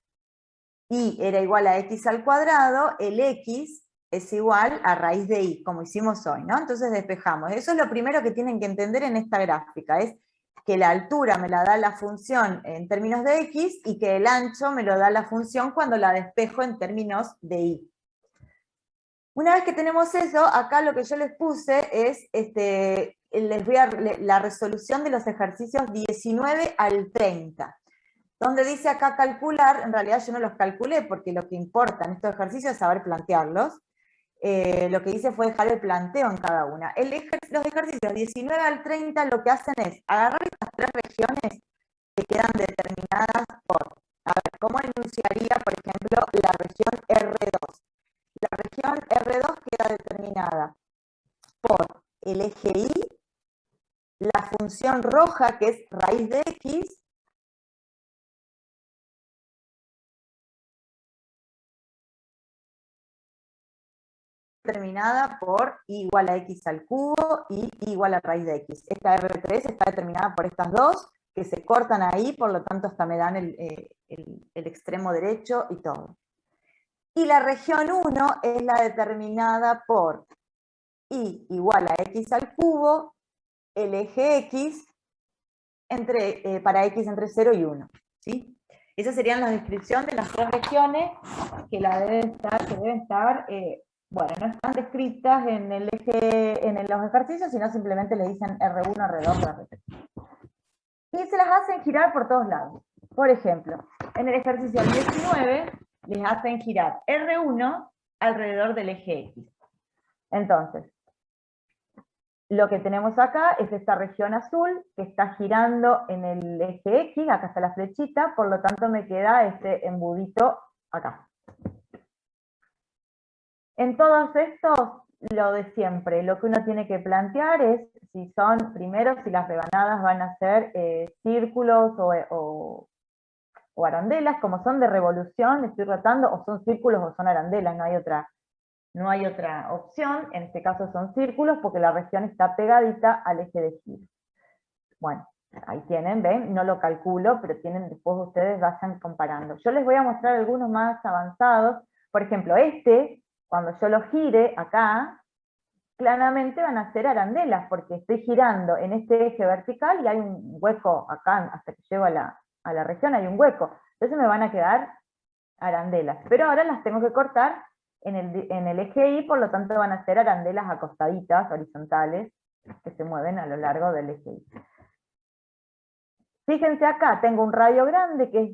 y era igual a x al cuadrado, el x es igual a raíz de y, como hicimos hoy, ¿no? Entonces despejamos. Eso es lo primero que tienen que entender en esta gráfica, es que la altura me la da la función en términos de x, y que el ancho me lo da la función cuando la despejo en términos de y. Una vez que tenemos eso, acá lo que yo les puse es, les voy a la resolución de los ejercicios 19 al 30. Donde dice acá calcular, en realidad yo no los calculé, porque lo que importa en estos ejercicios es saber plantearlos. Lo que hice fue dejar el planteo en cada una. Los ejercicios 19 al 30 lo que hacen es agarrar estas tres regiones que quedan determinadas por, a ver, ¿cómo enunciaría, por ejemplo, la región R2? La región R2 queda determinada por el eje Y, la función roja, que es raíz de X, determinada por y igual a x al cubo y igual a raíz de x. Esta R3 está determinada por estas dos, que se cortan ahí, por lo tanto hasta me dan el extremo derecho y todo. Y la región 1 es la determinada por y igual a x al cubo, el eje x, para x entre 0 y 1. ¿Sí? Esas serían las descripciones de las tres regiones que deben estar bueno, no están descritas en el eje, en los ejercicios, sino simplemente le dicen R1, R2, R3. Y se las hacen girar por todos lados. Por ejemplo, en el ejercicio 19 les hacen girar R1 alrededor del eje X. Entonces, lo que tenemos acá es esta región azul que está girando en el eje X, acá está la flechita, por lo tanto me queda este embudito acá. En todos estos, lo de siempre, lo que uno tiene que plantear es si son, primero, si las rebanadas van a ser círculos o arandelas, como son de revolución, estoy rotando, o son círculos o son arandelas, no hay otra opción. En este caso son círculos porque la región está pegadita al eje de giro. Bueno, ahí tienen, ven, no lo calculo, pero después ustedes vayan comparando. Yo les voy a mostrar algunos más avanzados. Por ejemplo, cuando yo lo gire acá, claramente van a ser arandelas, porque estoy girando en este eje vertical y hay un hueco acá, hasta que llego a la región hay un hueco. Entonces me van a quedar arandelas. Pero ahora las tengo que cortar en el eje Y, por lo tanto van a ser arandelas acostaditas, horizontales, que se mueven a lo largo del eje Y. Fíjense acá, tengo un radio grande, que es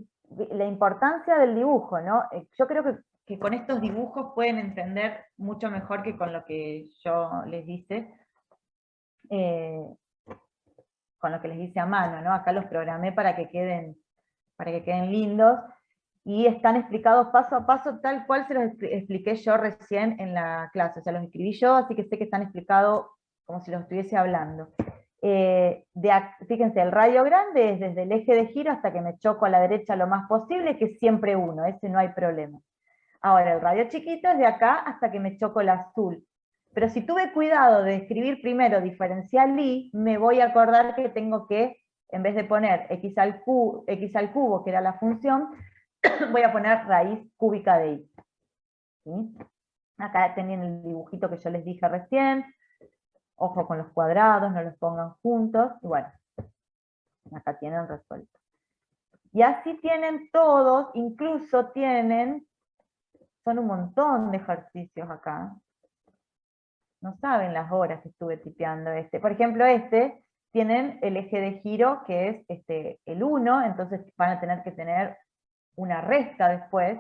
la importancia del dibujo, ¿no? Yo creo que con estos dibujos pueden entender mucho mejor que con lo que yo les hice. con lo que les hice a mano, ¿no? Acá los programé para que queden lindos, y están explicados paso a paso, tal cual se los expliqué yo recién en la clase, o sea, los escribí yo, así que sé que están explicados como si los estuviese hablando. Fíjense, el radio grande es desde el eje de giro hasta que me choco a la derecha lo más posible, que es siempre 1, ese no hay problema. Ahora, el radio chiquito es de acá hasta que me choco el azul. Pero si tuve cuidado de escribir primero diferencial y, me voy a acordar que tengo que, en vez de poner x al cubo, que era la función, voy a poner raíz cúbica de y. ¿Sí? Acá tenían el dibujito que yo les dije recién. Ojo con los cuadrados, no los pongan juntos. Y bueno, acá tienen resuelto. Y así tienen todos, incluso tienen, son un montón de ejercicios acá. No saben las horas que estuve tipeando este. Por ejemplo, tienen el eje de giro, que es el 1, entonces van a tener que tener una resta después.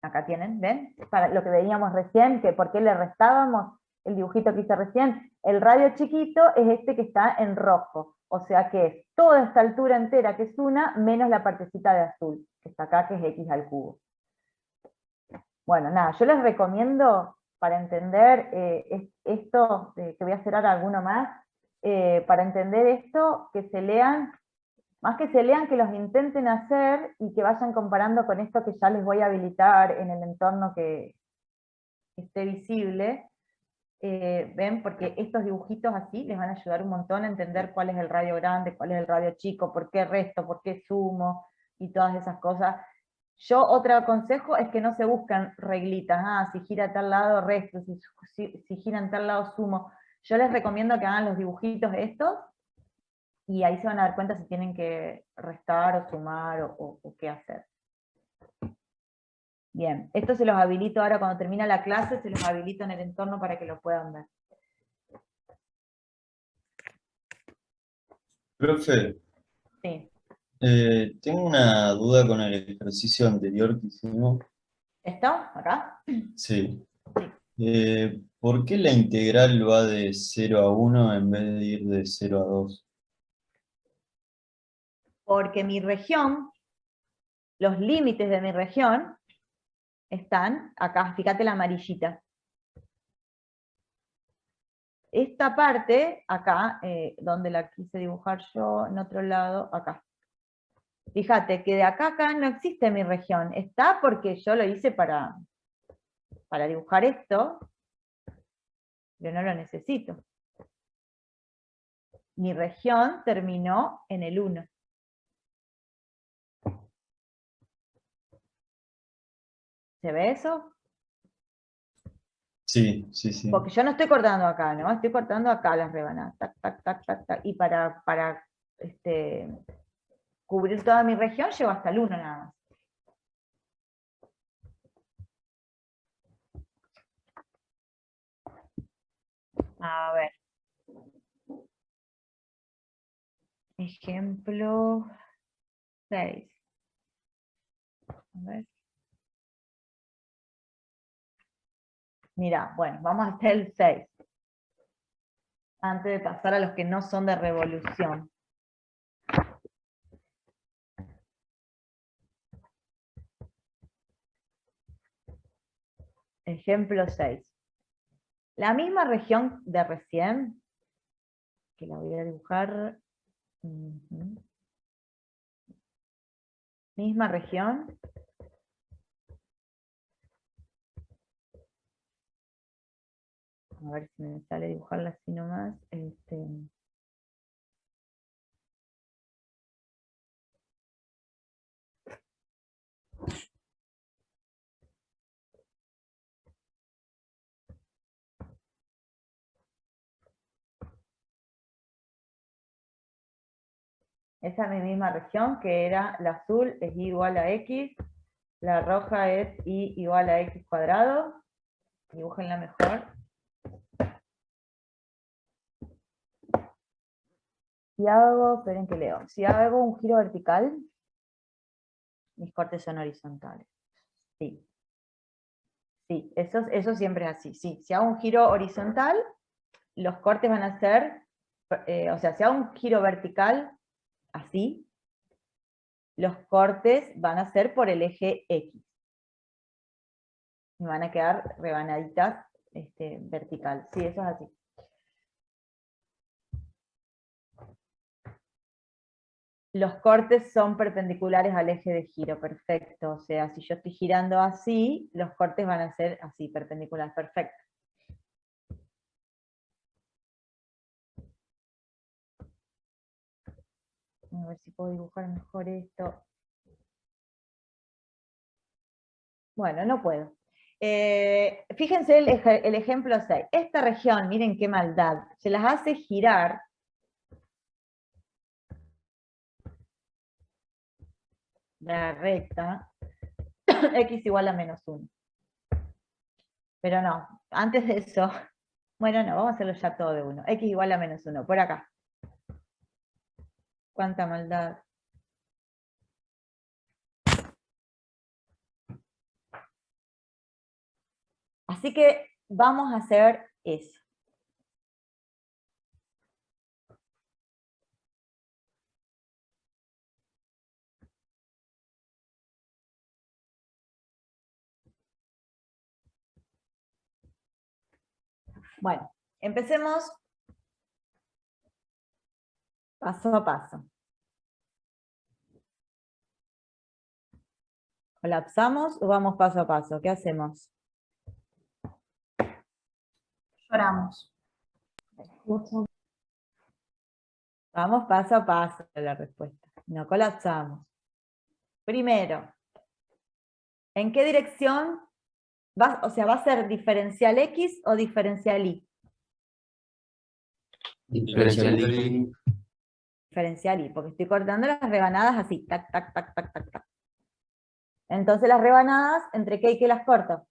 Acá tienen, ¿ven? Para lo que veíamos recién, que por qué le restábamos el dibujito que hice recién. El radio chiquito es este que está en rojo, o sea que es toda esta altura entera, que es 1, menos la partecita de azul, que está acá, que es x al cubo. Bueno, nada, yo les recomiendo, para entender esto, que voy a hacer ahora alguno más, para entender esto, que se lean, más que se lean, que los intenten hacer, y que vayan comparando con esto que ya les voy a habilitar en el entorno que esté visible. ¿Ven? Porque estos dibujitos así les van a ayudar un montón a entender cuál es el radio grande, cuál es el radio chico, por qué resto, por qué sumo, y todas esas cosas. Yo otro consejo es que no se busquen reglitas, si gira a tal lado resto, si gira en tal lado sumo. Yo les recomiendo que hagan los dibujitos estos, y ahí se van a dar cuenta si tienen que restar o sumar o qué hacer. Bien, esto se los habilito ahora cuando termina la clase, se los habilito en el entorno para que lo puedan ver. Profe, Sí. tengo una duda con el ejercicio anterior que hicimos. ¿Esto? ¿Acá? Sí. ¿Por qué la integral va de 0 a 1 en vez de ir de 0 a 2? Porque mi región, los límites de mi región, están acá, fíjate la amarillita. Esta parte, acá, donde la quise dibujar yo, en otro lado, acá. Fíjate que de acá a acá no existe mi región, está porque yo lo hice para dibujar esto, yo no lo necesito. Mi región terminó en el 1. ¿Se ve eso? Sí, sí, sí. Porque yo no estoy cortando acá, ¿no? Estoy cortando acá las rebanadas. Tac, tac, tac, tac, tac. Y para cubrir toda mi región llevo hasta el 1 nada más. A ver. Ejemplo 6. A ver. Mira, bueno, vamos a hacer el 6. Antes de pasar a los que no son de revolución. Ejemplo 6. La misma región de recién, que la voy a dibujar. Misma región. A ver si me sale dibujarla así nomás. Esa es mi misma región, que era la azul es y igual a x, la roja es y igual a x cuadrado. Dibújenla mejor. Si hago, esperen que leo, si hago un giro vertical, mis cortes son horizontales. Sí. Sí, eso siempre es así. Sí. Si hago un giro horizontal, los cortes van a ser, o sea, si hago un giro vertical, así, los cortes van a ser por el eje X. Y van a quedar rebanaditas vertical. Sí, eso es así. Los cortes son perpendiculares al eje de giro, perfecto. O sea, si yo estoy girando así, los cortes van a ser así, perpendiculares, perfecto. A ver si puedo dibujar mejor esto. Bueno, no puedo. Fíjense el ejemplo 6. Esta región, miren qué maldad, se las hace girar la recta x igual a -1. Pero no, antes de eso, bueno, no, vamos a hacerlo ya todo de uno. X igual a -1, por acá. Cuánta maldad. Así que vamos a hacer eso. Bueno, empecemos paso a paso. ¿Colapsamos o vamos paso a paso? ¿Qué hacemos? Lloramos. Vamos paso a paso la respuesta. No colapsamos. Primero, ¿en qué dirección va? O sea, ¿va a ser diferencial X o diferencial Y? Diferencial Y. Diferencial Y, porque estoy cortando las rebanadas así, tac, tac, tac, tac, tac, tac. Entonces las rebanadas, ¿entre qué y qué las corto?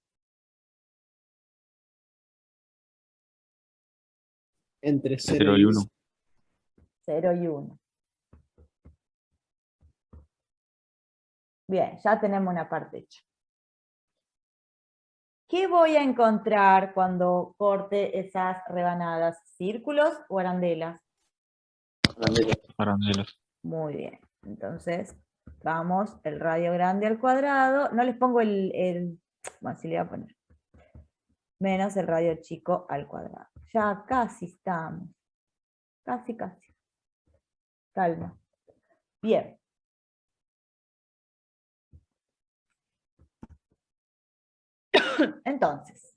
Entre 0 0 y y 1. 1. 0 y 1. Bien, ya tenemos una parte hecha. ¿Qué voy a encontrar cuando corte esas rebanadas? ¿Círculos o arandelas? Arandelas. Muy bien. Entonces, vamos, el radio grande al cuadrado. No les pongo bueno, sí le voy a poner. Menos el radio chico al cuadrado. Ya casi estamos. Casi, casi. Calma. Bien. Entonces,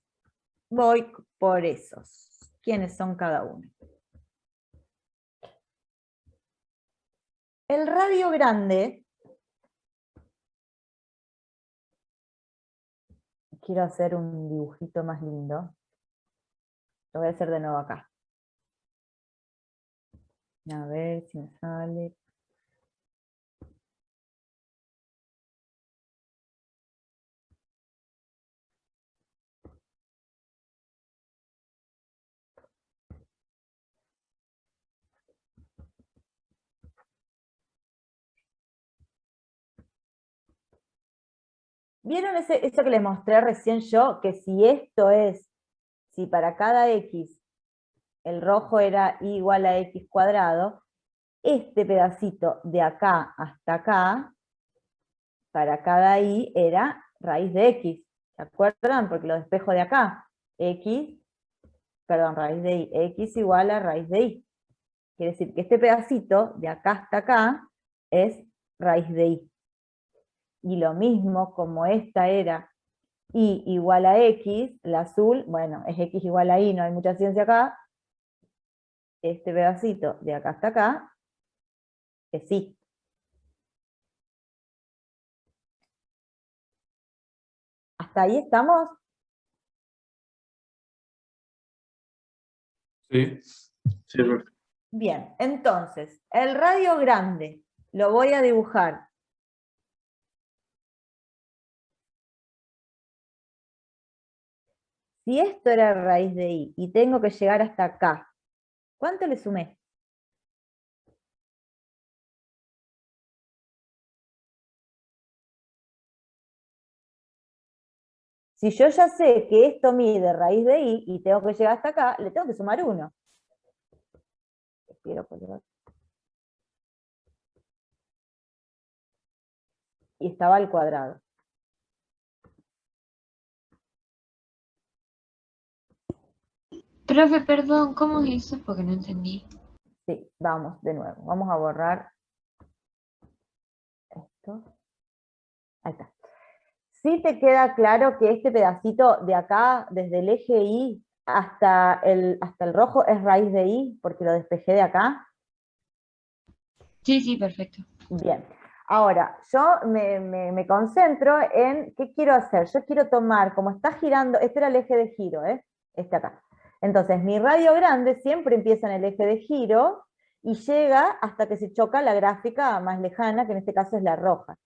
voy por esos. ¿Quiénes son cada uno? El radio grande, quiero hacer un dibujito más lindo. Lo voy a hacer de nuevo acá. A ver si me sale. ¿Vieron eso que les mostré recién yo? Que si esto es, si para cada x el rojo era y igual a x cuadrado, este pedacito de acá hasta acá, para cada y era raíz de x. ¿Se acuerdan? Porque lo despejo de acá. Raíz de y. X igual a raíz de y. Quiere decir que este pedacito de acá hasta acá es raíz de y. Y lo mismo, como esta era y igual a x, la azul, bueno, es x igual a y, no hay mucha ciencia acá. Este pedacito de acá hasta acá es y. ¿Hasta ahí estamos? Sí. Sí, profe. Bien, entonces, el radio grande lo voy a dibujar. Si esto era raíz de y tengo que llegar hasta acá, ¿cuánto le sumé? Si yo ya sé que esto mide raíz de i y tengo que llegar hasta acá, le tengo que sumar 1. Y estaba al cuadrado. Profe, perdón, ¿cómo es eso? Porque no entendí. Sí, vamos de nuevo. Vamos a borrar esto. Ahí está. ¿Sí te queda claro que este pedacito de acá, desde el eje Y hasta el rojo, es raíz de Y, porque lo despejé de acá? Sí, sí, perfecto. Bien. Ahora, yo me concentro en qué quiero hacer. Yo quiero tomar, como está girando, este era el eje de giro, este acá. Entonces, mi radio grande siempre empieza en el eje de giro y llega hasta que se choca la gráfica más lejana, que en este caso es la roja.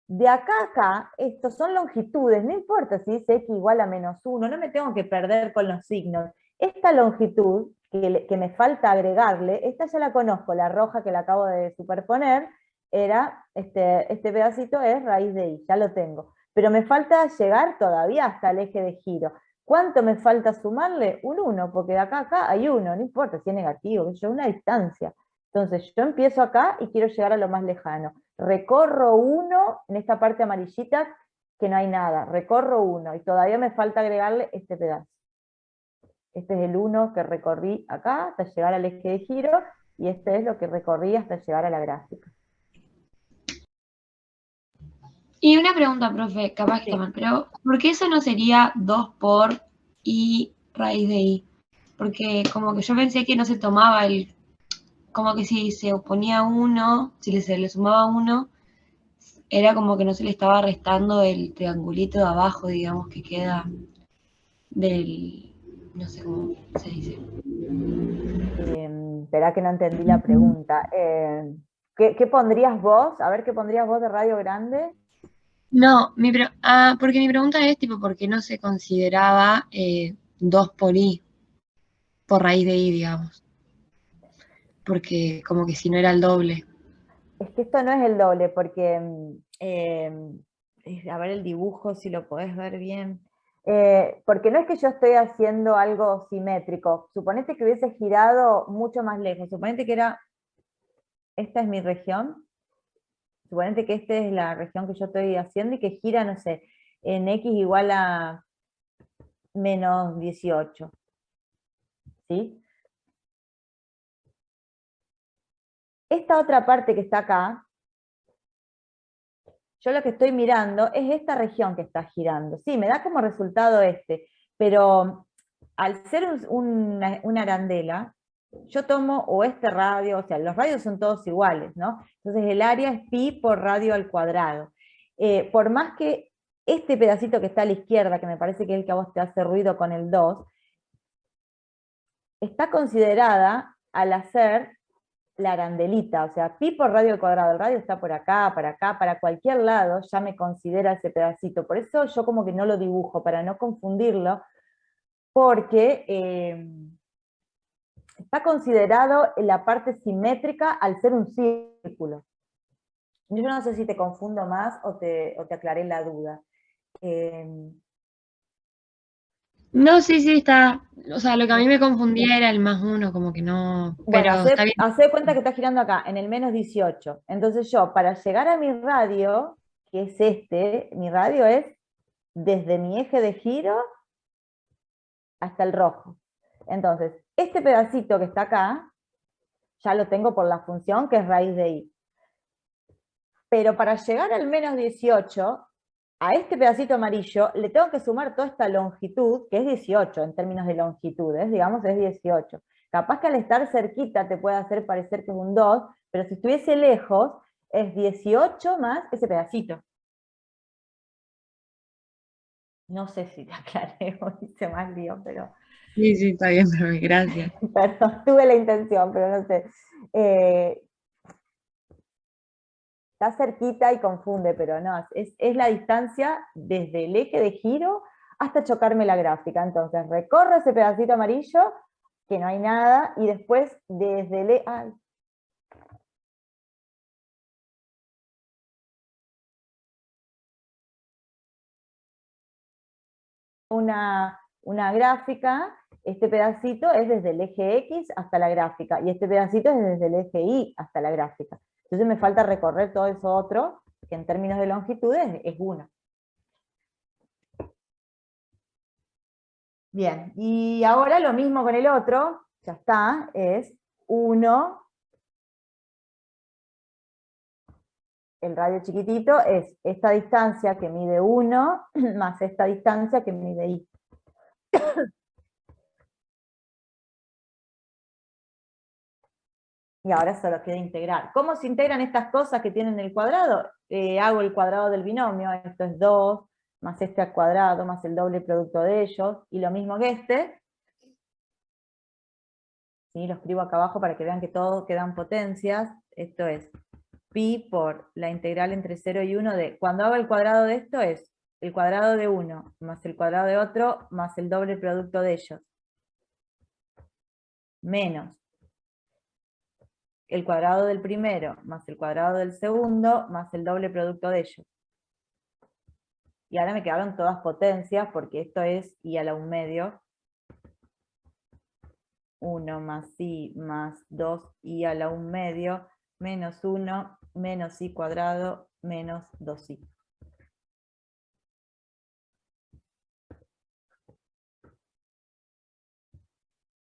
De acá a acá, estos son longitudes, no importa si dice x igual a -1, no me tengo que perder con los signos. Esta longitud, que me falta agregarle, esta ya la conozco, la roja que la acabo de superponer, era, este pedacito es raíz de y, ya lo tengo. Pero me falta llegar todavía hasta el eje de giro. ¿Cuánto me falta sumarle? Un 1, porque de acá a acá hay 1, no importa si es negativo, es una distancia. Entonces yo empiezo acá y quiero llegar a lo más lejano. Recorro 1 en esta parte amarillita que no hay nada, recorro 1 y todavía me falta agregarle este pedazo. Este es el 1 que recorrí acá hasta llegar al eje de giro y este es lo que recorrí hasta llegar a la gráfica. Y una pregunta, profe, capaz que está mal, pero ¿por qué eso no sería 2 por i raíz de i? Porque como que yo pensé que no se tomaba el, como que si se oponía 1, si se le sumaba 1, era como que no se le estaba restando el triangulito de abajo, digamos, que queda del, no sé cómo se dice. Espera que no entendí la pregunta. ¿Qué pondrías vos? A ver, ¿qué pondrías vos de radio grande? No, porque mi pregunta es tipo, ¿por qué no se consideraba 2 por i, por raíz de i, digamos? Porque como que si no era el doble. Es que esto no es el doble, porque, a ver el dibujo, si lo podés ver bien. Porque no es que yo estoy haciendo algo simétrico. Suponete que hubiese girado mucho más lejos. Suponete que esta es mi región. Suponete que esta es la región que yo estoy haciendo y que gira, no sé, en x igual a -18. ¿Sí? Esta otra parte que está acá, yo lo que estoy mirando es esta región que está girando. Sí, me da como resultado pero al ser una arandela, yo tomo o este radio, o sea, los radios son todos iguales, ¿no? Entonces el área es pi por radio al cuadrado. Por más que este pedacito que está a la izquierda, que me parece que es el que a vos te hace ruido con el 2, está considerada al hacer la arandelita, o sea, pi por radio al cuadrado, el radio está por acá, para cualquier lado, ya me considera ese pedacito. Por eso yo como que no lo dibujo, para no confundirlo, porque está considerado la parte simétrica al ser un círculo. Yo no sé si te confundo más o te aclaré la duda. No, sí, sí, está. O sea, lo que a mí me confundía era el +1, como que no. Bueno, Pero está bien. hace cuenta que está girando acá, en el -18. Entonces yo, para llegar a mi radio, que es mi radio es desde mi eje de giro hasta el rojo. Entonces, este pedacito que está acá, ya lo tengo por la función que es raíz de i. Pero para llegar al -18, a este pedacito amarillo le tengo que sumar toda esta longitud, que es 18 en términos de longitudes, digamos es 18. Capaz que al estar cerquita te puede hacer parecer que es un 2, pero si estuviese lejos, es 18 más ese pedacito. No sé si te aclaré o hice más lío, pero... Sí, sí, está bien, pero gracias. Perdón, tuve la intención, pero no sé. Está cerquita y confunde, pero no, es la distancia desde el eje de giro hasta chocarme la gráfica. Entonces recorro ese pedacito amarillo, que no hay nada, y después desde el... una gráfica, este pedacito es desde el eje X hasta la gráfica, y este pedacito es desde el eje Y hasta la gráfica. Entonces me falta recorrer todo eso otro, que en términos de longitudes es 1. Bien, y ahora lo mismo con el otro, ya está, es 1, el radio chiquitito es esta distancia que mide 1, más esta distancia que mide Y. Y ahora solo queda integrar. ¿Cómo se integran estas cosas que tienen el cuadrado? Hago el cuadrado del binomio, esto es 2, más este al cuadrado, más el doble producto de ellos, y lo mismo que este. ¿Sí? Lo escribo acá abajo para que vean que todo quedan potencias. Esto es pi por la integral entre 0 y 1 de, cuando hago el cuadrado de esto es el cuadrado de uno, más el cuadrado de otro, más el doble producto de ellos. Menos el cuadrado del primero, más el cuadrado del segundo, más el doble producto de ellos. Y ahora me quedaron todas potencias, porque esto es y a la 1 medio. 1 más i más 2i a la 1 medio, menos 1, menos i cuadrado, menos 2i.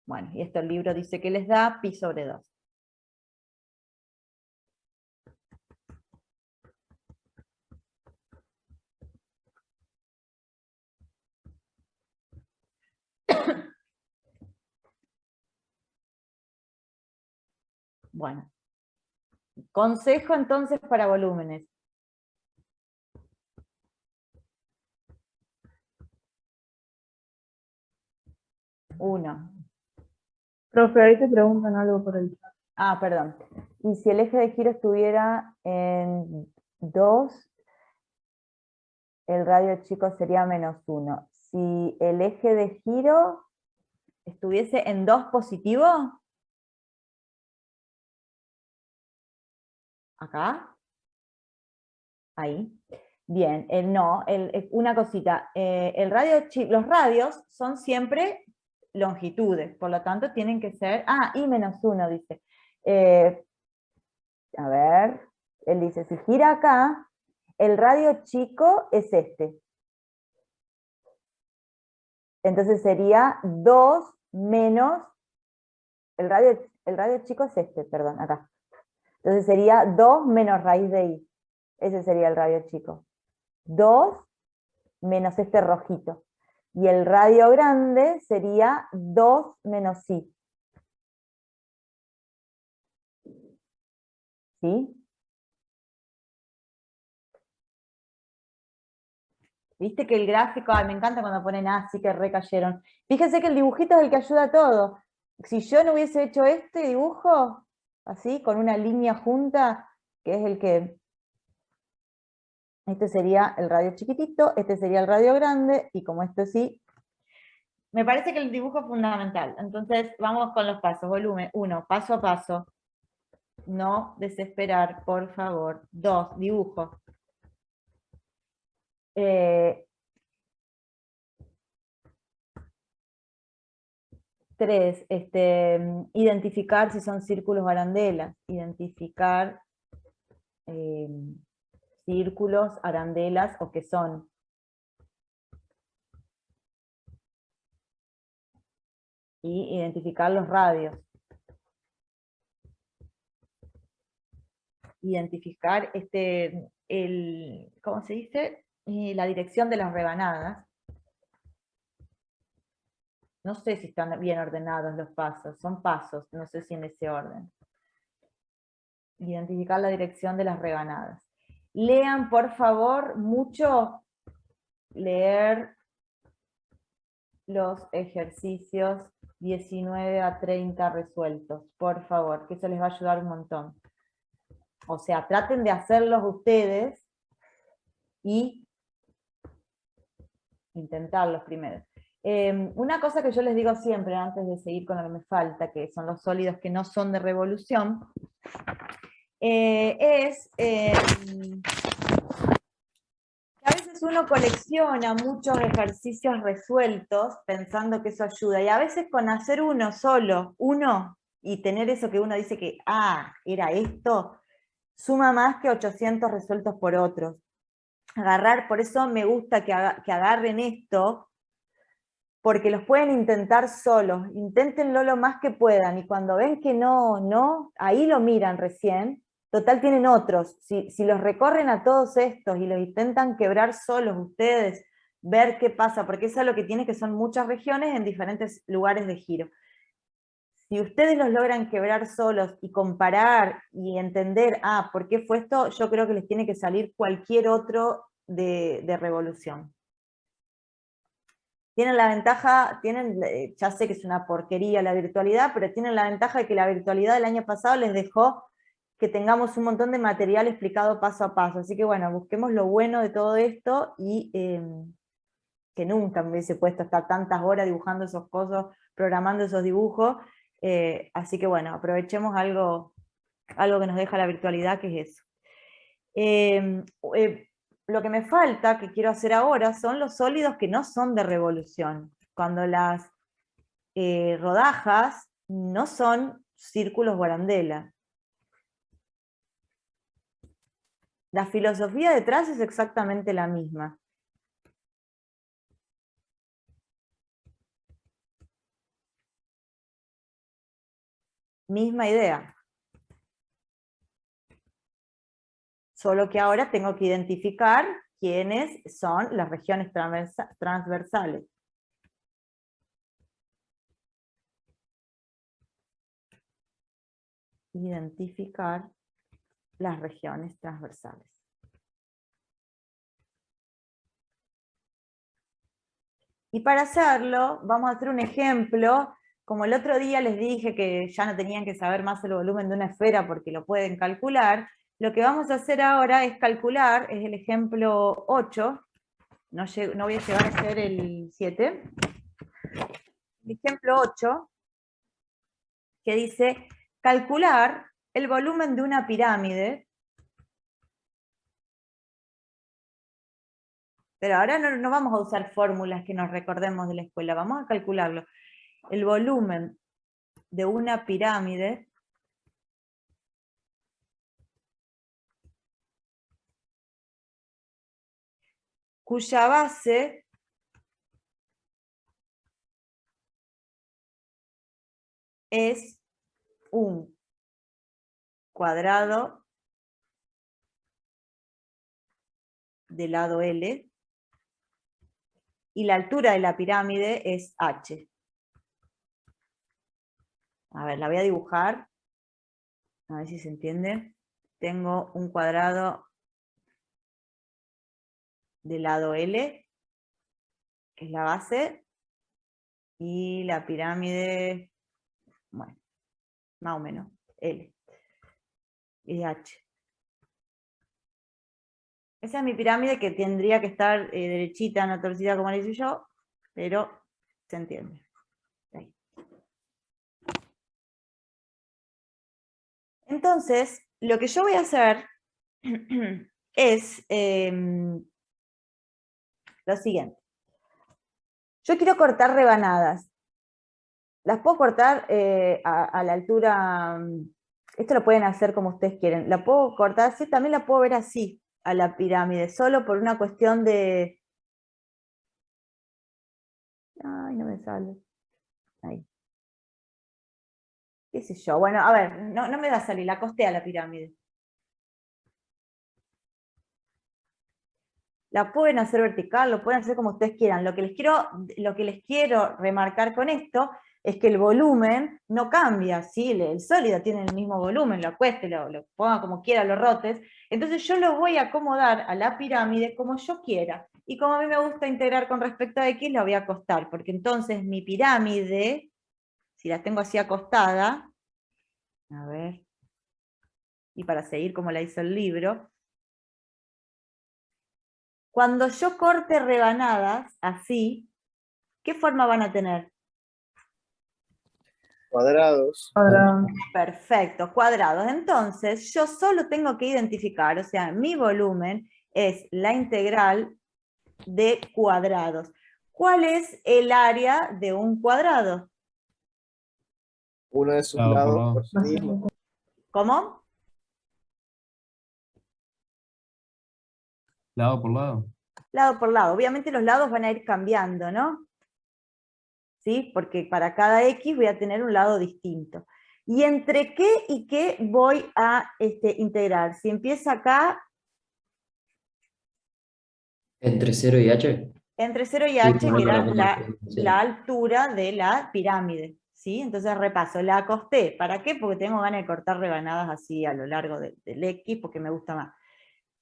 Bueno, y esto el libro dice que les da pi sobre 2. Bueno, consejo entonces para volúmenes. Uno. Profe, ahí te preguntan algo por el chat. Ah, perdón. Y si el eje de giro estuviera en 2, el radio chico sería menos 1. Si el eje de giro estuviese en 2 positivo, acá, ahí. Bien, no, una cosita, los radios son siempre longitudes, por lo tanto tienen que ser, y menos 1 dice. A ver, él dice, si gira acá, el radio chico es este. Entonces sería 2 menos, el radio chico es este, perdón, acá. Entonces sería 2 menos raíz de i. Ese sería el radio chico. 2 menos este rojito. Y el radio grande sería 2 menos i. ¿Sí? Viste que el gráfico, me encanta cuando ponen así que recayeron. Fíjense que el dibujito es el que ayuda a todo. Si yo no hubiese hecho este dibujo, así, con una línea junta, que es el que... Este sería el radio chiquitito, este sería el radio grande, y como esto sí... Me parece que el dibujo es fundamental. Entonces, vamos con los pasos. Volumen 1, paso a paso. No desesperar, por favor. 2, dibujo. 3, identificar si son círculos o arandelas. Identificar círculos, arandelas o qué son. Y identificar los radios. Identificar ¿cómo se dice? La dirección de las rebanadas. No sé si están bien ordenados los pasos, son pasos, no sé si en ese orden. Identificar la dirección de las rebanadas. Lean, por favor, mucho, leer los ejercicios 19 a 30 resueltos, por favor, que eso les va a ayudar un montón. O sea, traten de hacerlos ustedes y intentarlos primero. Una cosa que yo les digo siempre, antes de seguir con lo que me falta, que son los sólidos que no son de revolución, a veces veces uno colecciona muchos ejercicios resueltos pensando que eso ayuda, y a veces con hacer uno solo, y tener eso que uno dice que, era esto, suma más que 800 resueltos por otros. Por eso me gusta que agarren esto, porque los pueden intentar solos, inténtenlo lo más que puedan, y cuando ven que no, ahí lo miran recién, total tienen otros, si los recorren a todos estos y los intentan quebrar solos ustedes, ver qué pasa, porque eso es lo que tiene, que son muchas regiones en diferentes lugares de giro. Si ustedes los logran quebrar solos y comparar y entender, ¿por qué fue esto? Yo creo que les tiene que salir cualquier otro de revolución. Tienen la ventaja, ya sé que es una porquería la virtualidad, pero tienen la ventaja de que la virtualidad del año pasado les dejó que tengamos un montón de material explicado paso a paso. Así que bueno, busquemos lo bueno de todo esto, y que nunca me hubiese puesto hasta tantas horas dibujando esos cosas, programando esos dibujos. Así que bueno, aprovechemos algo que nos deja la virtualidad, que es eso. Lo que me falta, que quiero hacer ahora, son los sólidos que no son de revolución. Cuando las rodajas no son círculos Guarandela. La filosofía detrás es exactamente la misma. Misma idea. Solo que ahora tengo que identificar quiénes son las regiones transversales. Identificar las regiones transversales. Y para hacerlo, vamos a hacer un ejemplo. Como el otro día les dije que ya no tenían que saber más el volumen de una esfera porque lo pueden calcular, lo que vamos a hacer ahora es calcular, es el ejemplo 8, no voy a llegar a hacer el 7, el ejemplo 8, que dice calcular el volumen de una pirámide, pero ahora no vamos a usar fórmulas que nos recordemos de la escuela, vamos a calcularlo. El volumen de una pirámide cuya base es un cuadrado de lado L, y la altura de la pirámide es H. A ver, la voy a dibujar, a ver si se entiende. Tengo un cuadrado de lado L, que es la base, y la pirámide, bueno, más o menos, L, y H. Esa es mi pirámide, que tendría que estar derechita, no torcida como le hice yo, pero se entiende. Ahí. Entonces, lo que yo voy a hacer es lo siguiente. Yo quiero cortar rebanadas. Las puedo cortar a la altura, esto lo pueden hacer como ustedes quieren. La puedo cortar así, también la puedo ver así, a la pirámide, solo por una cuestión de... Ay, no me sale. Ahí. ¿Qué sé yo? Bueno, a ver, no me va a salir, la costea la pirámide. La pueden hacer vertical, lo pueden hacer como ustedes quieran. Lo que les quiero remarcar con esto es que el volumen no cambia, ¿sí? El sólido tiene el mismo volumen, lo acueste, lo ponga como quiera, lo rotes. Entonces yo lo voy a acomodar a la pirámide como yo quiera. Y como a mí me gusta integrar con respecto a X, la voy a acostar, porque entonces mi pirámide, si la tengo así acostada, a ver, y para seguir como la hizo el libro, cuando yo corte rebanadas, así, ¿qué forma van a tener? Cuadrados. Cuadrado. Perfecto, cuadrados. Entonces, yo solo tengo que identificar, o sea, mi volumen es la integral de cuadrados. ¿Cuál es el área de un cuadrado? Uno de sus Lado por lados lado. por sí mismo. ¿Cómo? Lado por lado. Lado por lado. Obviamente los lados van a ir cambiando, ¿no? ¿Sí? Porque para cada X voy a tener un lado distinto. ¿Y entre qué y qué voy a integrar? Si empieza acá, Entre 0 y h. entre 0 y Sí, h, que tomando era la conversión. la altura de la pirámide, ¿sí? Entonces repaso, la acosté. ¿Para qué? Porque tengo ganas de cortar rebanadas así a lo largo del X, porque me gusta más.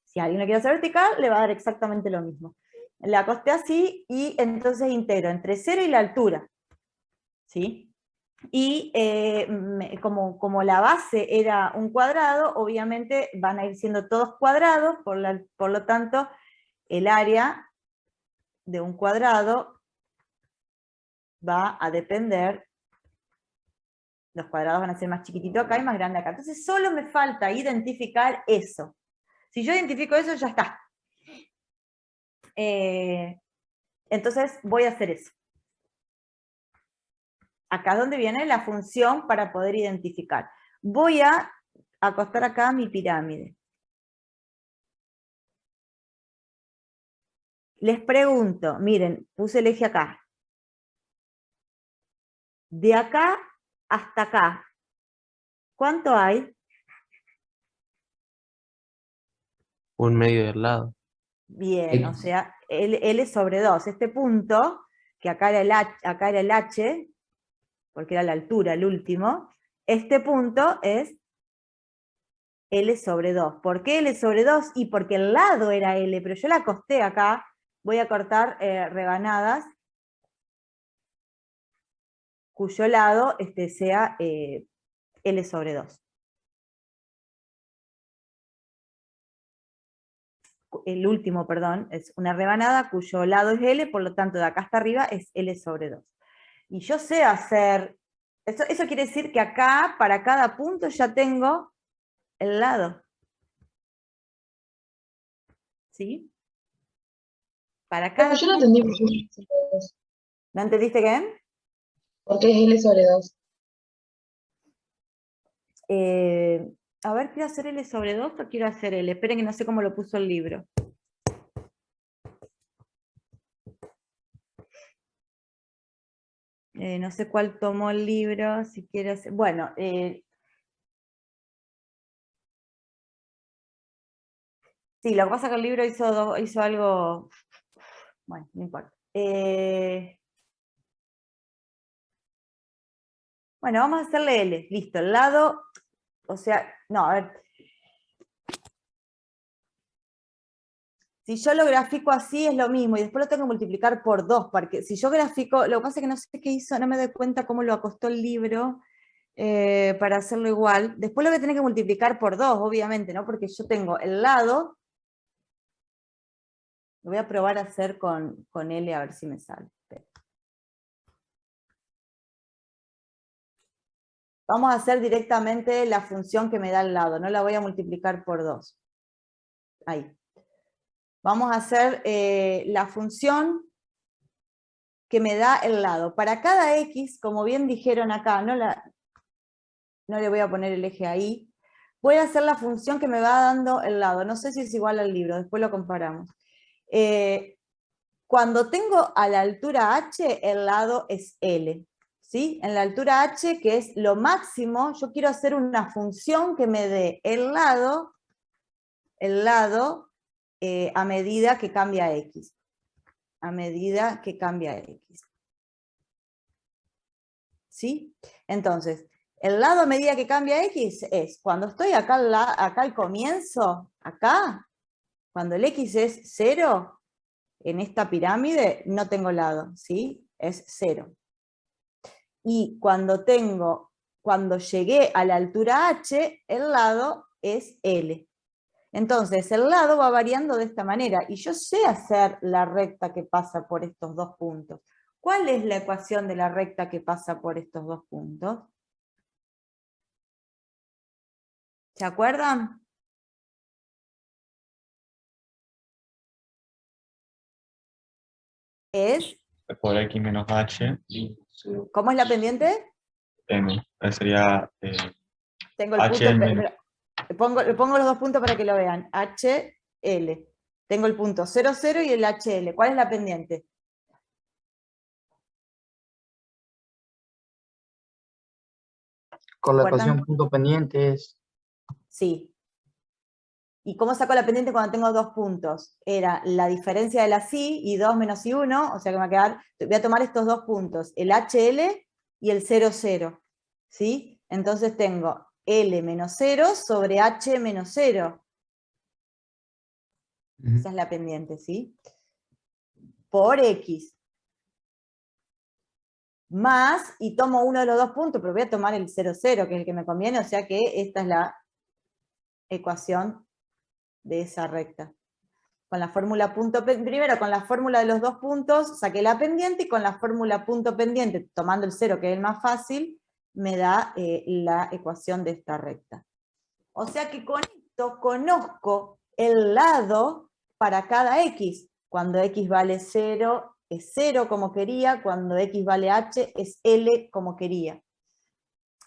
Si alguien lo quiere hacer vertical, le va a dar exactamente lo mismo. La acosté así y entonces integro entre 0 y la altura, ¿sí? Y como la base era un cuadrado, obviamente van a ir siendo todos cuadrados, por lo tanto, el área de un cuadrado va a depender, los cuadrados van a ser más chiquititos acá y más grandes acá. Entonces solo me falta identificar eso. Si yo identifico eso, ya está. Entonces voy a hacer eso. Acá es donde viene la función para poder identificar. Voy a acostar acá mi pirámide. Les pregunto, miren, puse el eje acá. De acá hasta acá, ¿cuánto hay? Un medio del lado. Bien, o sea, L sobre 2. Este punto, que acá era el H, porque era la altura, el último, este punto es L sobre 2. ¿Por qué L sobre 2? Y porque el lado era L, pero yo la acosté acá, voy a cortar rebanadas cuyo lado sea L sobre 2. El último, perdón, es una rebanada cuyo lado es L, por lo tanto de acá hasta arriba es L sobre 2. Y yo sé hacer, eso quiere decir que acá, para cada punto, ya tengo el lado. ¿Sí? Para cada Yo no punto. entendí por qué es L sobre 2. ¿No entendiste qué? ¿Por qué es L sobre 2? A ver, ¿quiero hacer L sobre 2 o quiero hacer L? Esperen que no sé cómo lo puso el libro. No sé cuál tomó el libro, si quiere hacer... Bueno, sí, lo que pasa es que el libro hizo algo... Bueno, no importa. Bueno, vamos a hacerle L. Listo, el lado... O sea, no, a ver... Si yo lo grafico así es lo mismo, y después lo tengo que multiplicar por 2, porque si yo grafico, lo que pasa es que no sé qué hizo, no me doy cuenta cómo lo acostó el libro para hacerlo igual. Después lo voy a tener que multiplicar por 2, obviamente, ¿no? Porque yo tengo el lado, lo voy a probar a hacer con L a ver si me sale. Vamos a hacer directamente la función que me da el lado, no la voy a multiplicar por 2. Ahí. Vamos a hacer la función que me da el lado. Para cada X, como bien dijeron acá, no le voy a poner el eje ahí, voy a hacer la función que me va dando el lado. No sé si es igual al libro, después lo comparamos. Cuando tengo a la altura h, el lado es L. ¿Sí? En la altura h, que es lo máximo, yo quiero hacer una función que me dé el lado a medida que cambia x. A medida que cambia x. ¿Sí? Entonces, el lado a medida que cambia x es, cuando estoy acá al comienzo, acá, cuando el x es 0, en esta pirámide no tengo lado, ¿sí? Es 0. Y cuando llegué a la altura h, el lado es L. Entonces, el lado va variando de esta manera, y yo sé hacer la recta que pasa por estos dos puntos. ¿Cuál es la ecuación de la recta que pasa por estos dos puntos? ¿Se acuerdan? es, por X menos H, ¿cómo es la pendiente? M. Sería Tengo el H punto, menos. le pongo los dos puntos para que lo vean. HL. Tengo el punto 0, 0 y el HL. ¿Cuál es la pendiente? Con la ¿Recuerdan? ecuación punto pendiente es Sí. ¿Y cómo saco la pendiente cuando tengo dos puntos? Era la diferencia de la I y 2 menos I1, o sea que me va a quedar, voy a tomar estos dos puntos, el HL y el 0, 0. ¿Sí? Entonces tengo L menos 0 sobre H menos 0. Esa es la pendiente, ¿sí? Por X. Más, y tomo uno de los dos puntos, pero voy a tomar el 0, 0, que es el que me conviene, o sea que esta es la ecuación de esa recta. Con la fórmula punto pendiente, primero con la fórmula de los dos puntos, saqué la pendiente, y con la fórmula punto pendiente, tomando el 0, que es el más fácil, me da la ecuación de esta recta. O sea que con esto conozco el lado para cada x. Cuando x vale 0, es 0 como quería, cuando x vale h, es L como quería.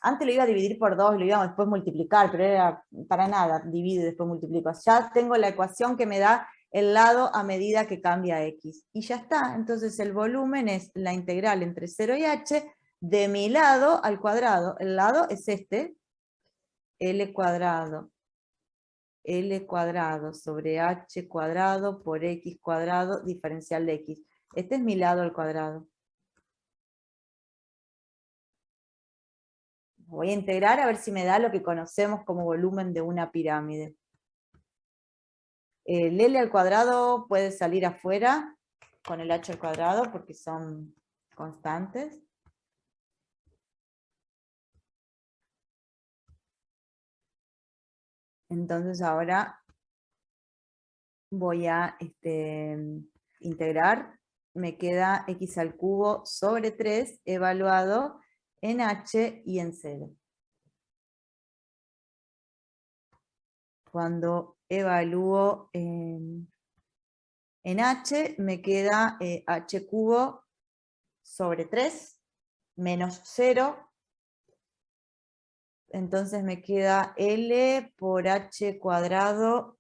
Antes lo iba a dividir por 2, lo iba a después multiplicar, pero era para nada, divido y después multiplico. Ya tengo la ecuación que me da el lado a medida que cambia x. Y ya está, entonces el volumen es la integral entre 0 y h de mi lado al cuadrado. El lado es este, L cuadrado sobre h cuadrado por x cuadrado diferencial de x. Este es mi lado al cuadrado. Voy a integrar a ver si me da lo que conocemos como volumen de una pirámide. El L al cuadrado puede salir afuera con el h al cuadrado porque son constantes. Entonces ahora voy a integrar. Me queda x al cubo sobre 3 evaluado en h y en 0. Cuando evalúo en h, me queda h cubo sobre 3 menos 0. Entonces me queda L por h cuadrado.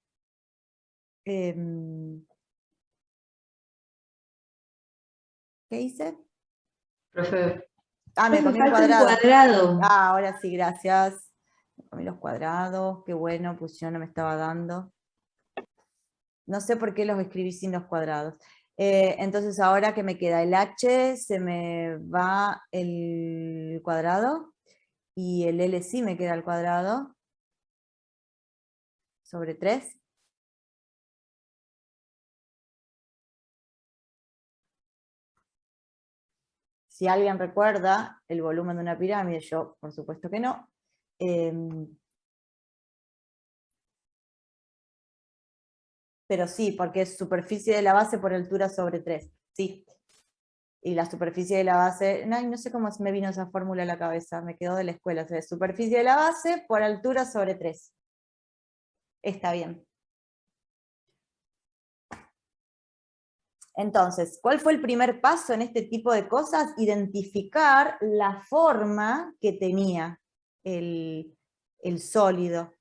¿Qué hice? Profe. Me comí el falta un cuadrado. cuadrado. Ahora sí, gracias. Me comí los cuadrados, qué bueno, pues yo no me estaba dando. No sé por qué los escribí sin los cuadrados. Entonces ahora que me queda el h, se me va el cuadrado, y el L sí me queda al cuadrado, sobre 3. Si alguien recuerda el volumen de una pirámide, yo por supuesto que no. Pero sí, porque es superficie de la base por altura sobre 3. Sí. Y la superficie de la base, no sé cómo me vino esa fórmula a la cabeza, me quedó de la escuela. O sea, superficie de la base por altura sobre 3. Está bien. Entonces, ¿cuál fue el primer paso en este tipo de cosas? Identificar la forma que tenía el sólido.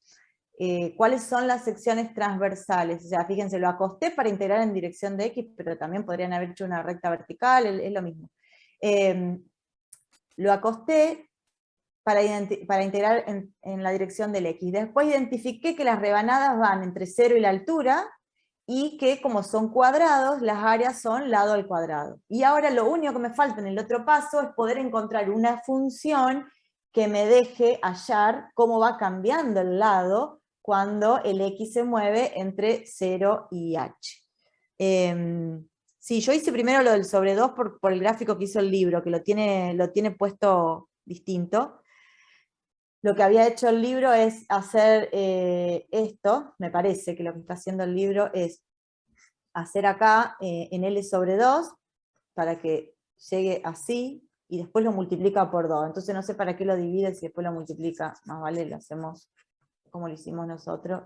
¿Cuáles son las secciones transversales? O sea, fíjense, lo acosté para integrar en dirección de X, pero también podrían haber hecho una recta vertical, es lo mismo. Lo acosté para integrar en la dirección del X. Después identifiqué que las rebanadas van entre 0 y la altura, y que como son cuadrados, las áreas son lado al cuadrado. Y ahora lo único que me falta en el otro paso es poder encontrar una función que me deje hallar cómo va cambiando el lado cuando el X se mueve entre 0 y H. Sí, yo hice primero lo del sobre 2 por el gráfico que hizo el libro, que lo tiene puesto distinto. Lo que había hecho el libro es hacer esto, me parece que lo que está haciendo el libro es hacer acá en L sobre 2, para que llegue así, y después lo multiplica por 2. Entonces no sé para qué lo divide si después lo multiplica, más vale lo hacemos como lo hicimos nosotros,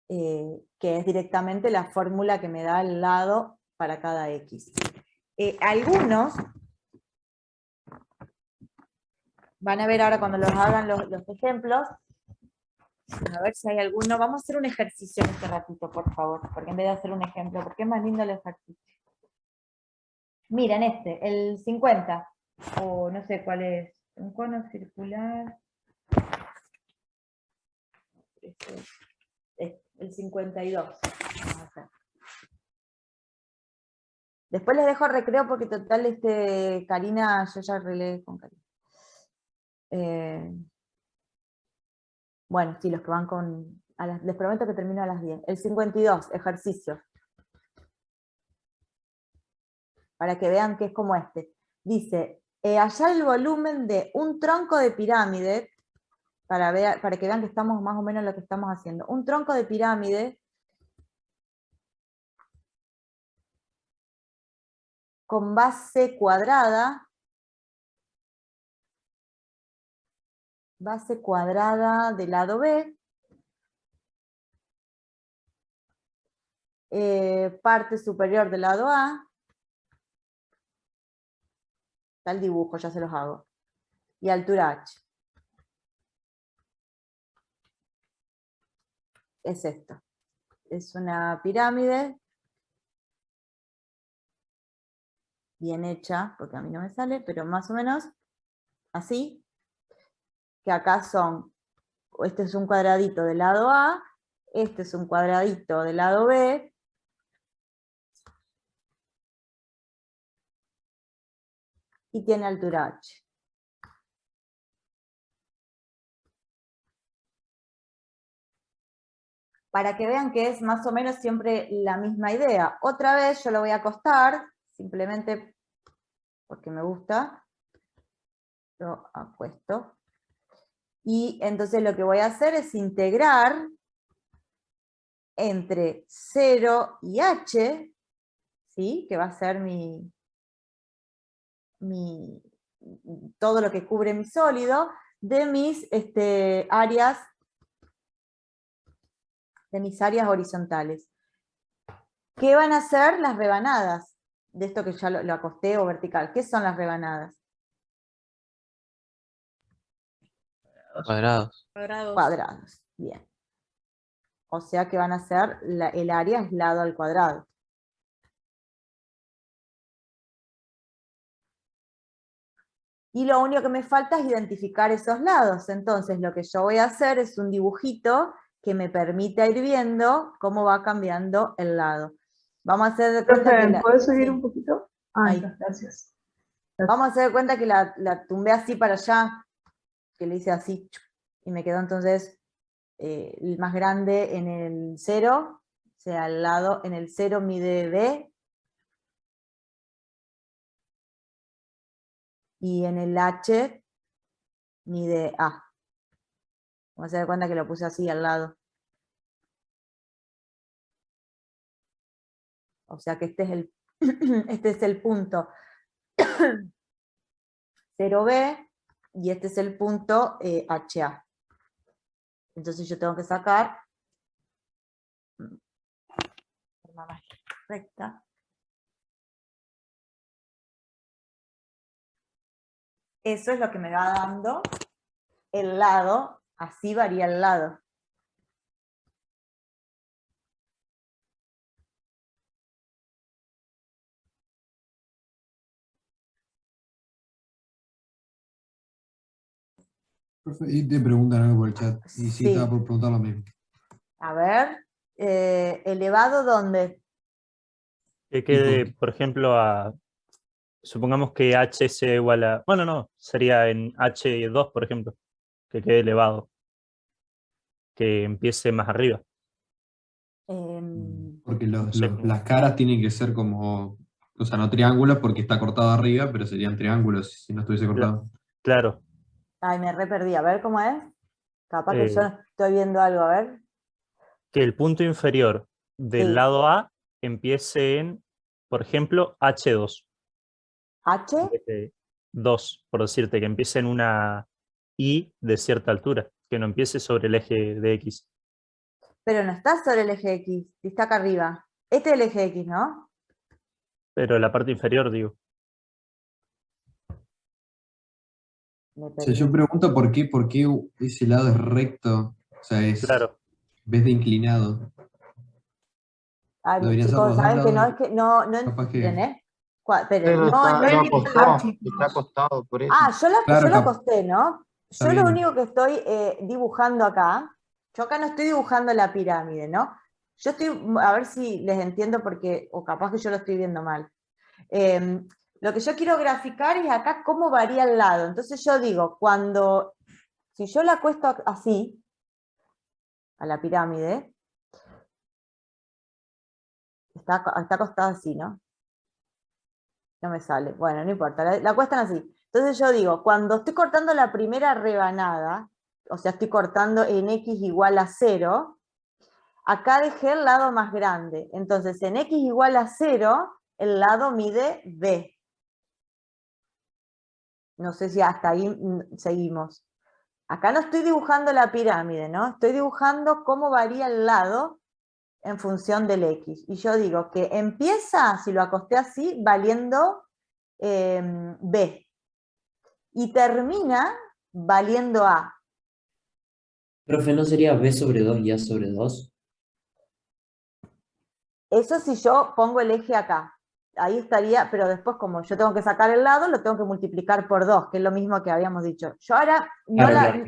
que es directamente la fórmula que me da el lado para cada X. Algunos van a ver ahora cuando los hagan los ejemplos, a ver si hay alguno. Vamos a hacer un ejercicio en este ratito, por favor, porque en vez de hacer un ejemplo, porque es más lindo el ejercicio. Miren el 50, o no sé cuál es, un cono circular. El 52. Vamos a hacer. Después les dejo recreo porque total, Karina, yo ya releé con Karina. Bueno, sí, los que van con... les prometo que termino a las 10. El 52, ejercicio. Para que vean que es como este. Dice, hallar el volumen de un tronco de pirámide, para que vean que estamos más o menos en lo que estamos haciendo. Un tronco de pirámide con base cuadrada del lado B, parte superior del lado A, está el dibujo, ya se los hago, y altura H. Es esto. Es una pirámide bien hecha, porque a mí no me sale, pero más o menos así, que acá son, este es un cuadradito del lado A, este es un cuadradito del lado B, y tiene altura H. Para que vean que es más o menos siempre la misma idea. Otra vez yo lo voy a acostar, simplemente porque me gusta, lo acuesto. Y entonces lo que voy a hacer es integrar entre 0 y H, ¿sí? Que va a ser todo lo que cubre mi sólido, de mis áreas horizontales. ¿Qué van a ser las rebanadas? De esto que ya lo acosté o vertical. ¿Qué son las rebanadas? Cuadrados. Cuadrados, bien. O sea que van a ser, el área es lado al cuadrado. Y lo único que me falta es identificar esos lados. Entonces lo que yo voy a hacer es un dibujito que me permita ir viendo cómo va cambiando el lado. Vamos a hacer de cuenta que ¿Puedes subir sí. un poquito? Ah, Ahí. Gracias. Vamos a hacer de cuenta que la tumbé así para allá, que le hice así, y me quedó entonces el más grande en el 0, o sea, al lado, en el 0 mide B, y en el H mide A. Vamos a dar cuenta que lo puse así al lado. O sea que este es el punto 0B, y este es el punto HA. Entonces yo tengo que sacar de forma más recta. Eso es lo que me va dando el lado, así varía el lado. Profe, y te preguntan algo por el chat. Y sí, Sí. estaba por preguntar lo mismo. A ver, elevado ¿dónde? Que quede, por ejemplo, supongamos que H sea igual a... Bueno, no, sería en H2, por ejemplo, que quede elevado. Que empiece más arriba. Porque No sé cómo. las caras tienen que ser como, o sea, no triángulos porque está cortado arriba, pero serían triángulos si no estuviese cortado. Claro. Ay, me re perdí. A ver cómo es. Capaz que yo Eh, estoy viendo algo, a ver. Que el punto inferior del Sí. lado A empiece en, por ejemplo, H2. ¿H? 2, por decirte, que empiece en una I de cierta altura, que no empiece sobre el eje de X. Pero no está sobre el eje X, está acá arriba. Este es el eje X, ¿no? Pero la parte inferior, digo. O sea, yo pregunto por qué ese lado es recto, o sea, es Claro. en vez de inclinado. Ay, Deberían ser chicos, los dos saben que no, lados, es que no capaz que... entienden, ¿eh? Pero Pero no lo entienden. acostó, está acostado, por eso. Ah, Claro, yo la acosté, ¿no? está Yo lo bien. único que estoy dibujando acá, yo acá no estoy dibujando la pirámide, ¿no? Yo estoy, a ver si les entiendo porque, o capaz que yo lo estoy viendo mal. Lo que yo quiero graficar es acá cómo varía el lado. Entonces yo digo, si yo la acuesto así, a la pirámide, está acostada así, ¿no? No me sale. Bueno, no importa, la acuestan así. Entonces yo digo, cuando estoy cortando la primera rebanada, o sea, estoy cortando en x igual a 0, acá dejé el lado más grande. Entonces en x igual a 0, el lado mide b. No sé si hasta ahí seguimos. Acá no estoy dibujando la pirámide, ¿no? Estoy dibujando cómo varía el lado en función del x. Y yo digo que empieza, si lo acosté así, valiendo b. Y termina valiendo a. Profe, ¿no sería B sobre 2 y A sobre 2? Eso si yo pongo el eje acá. Ahí estaría, pero después como yo tengo que sacar el lado, lo tengo que multiplicar por 2, que es lo mismo que habíamos dicho. Yo ahora Claro.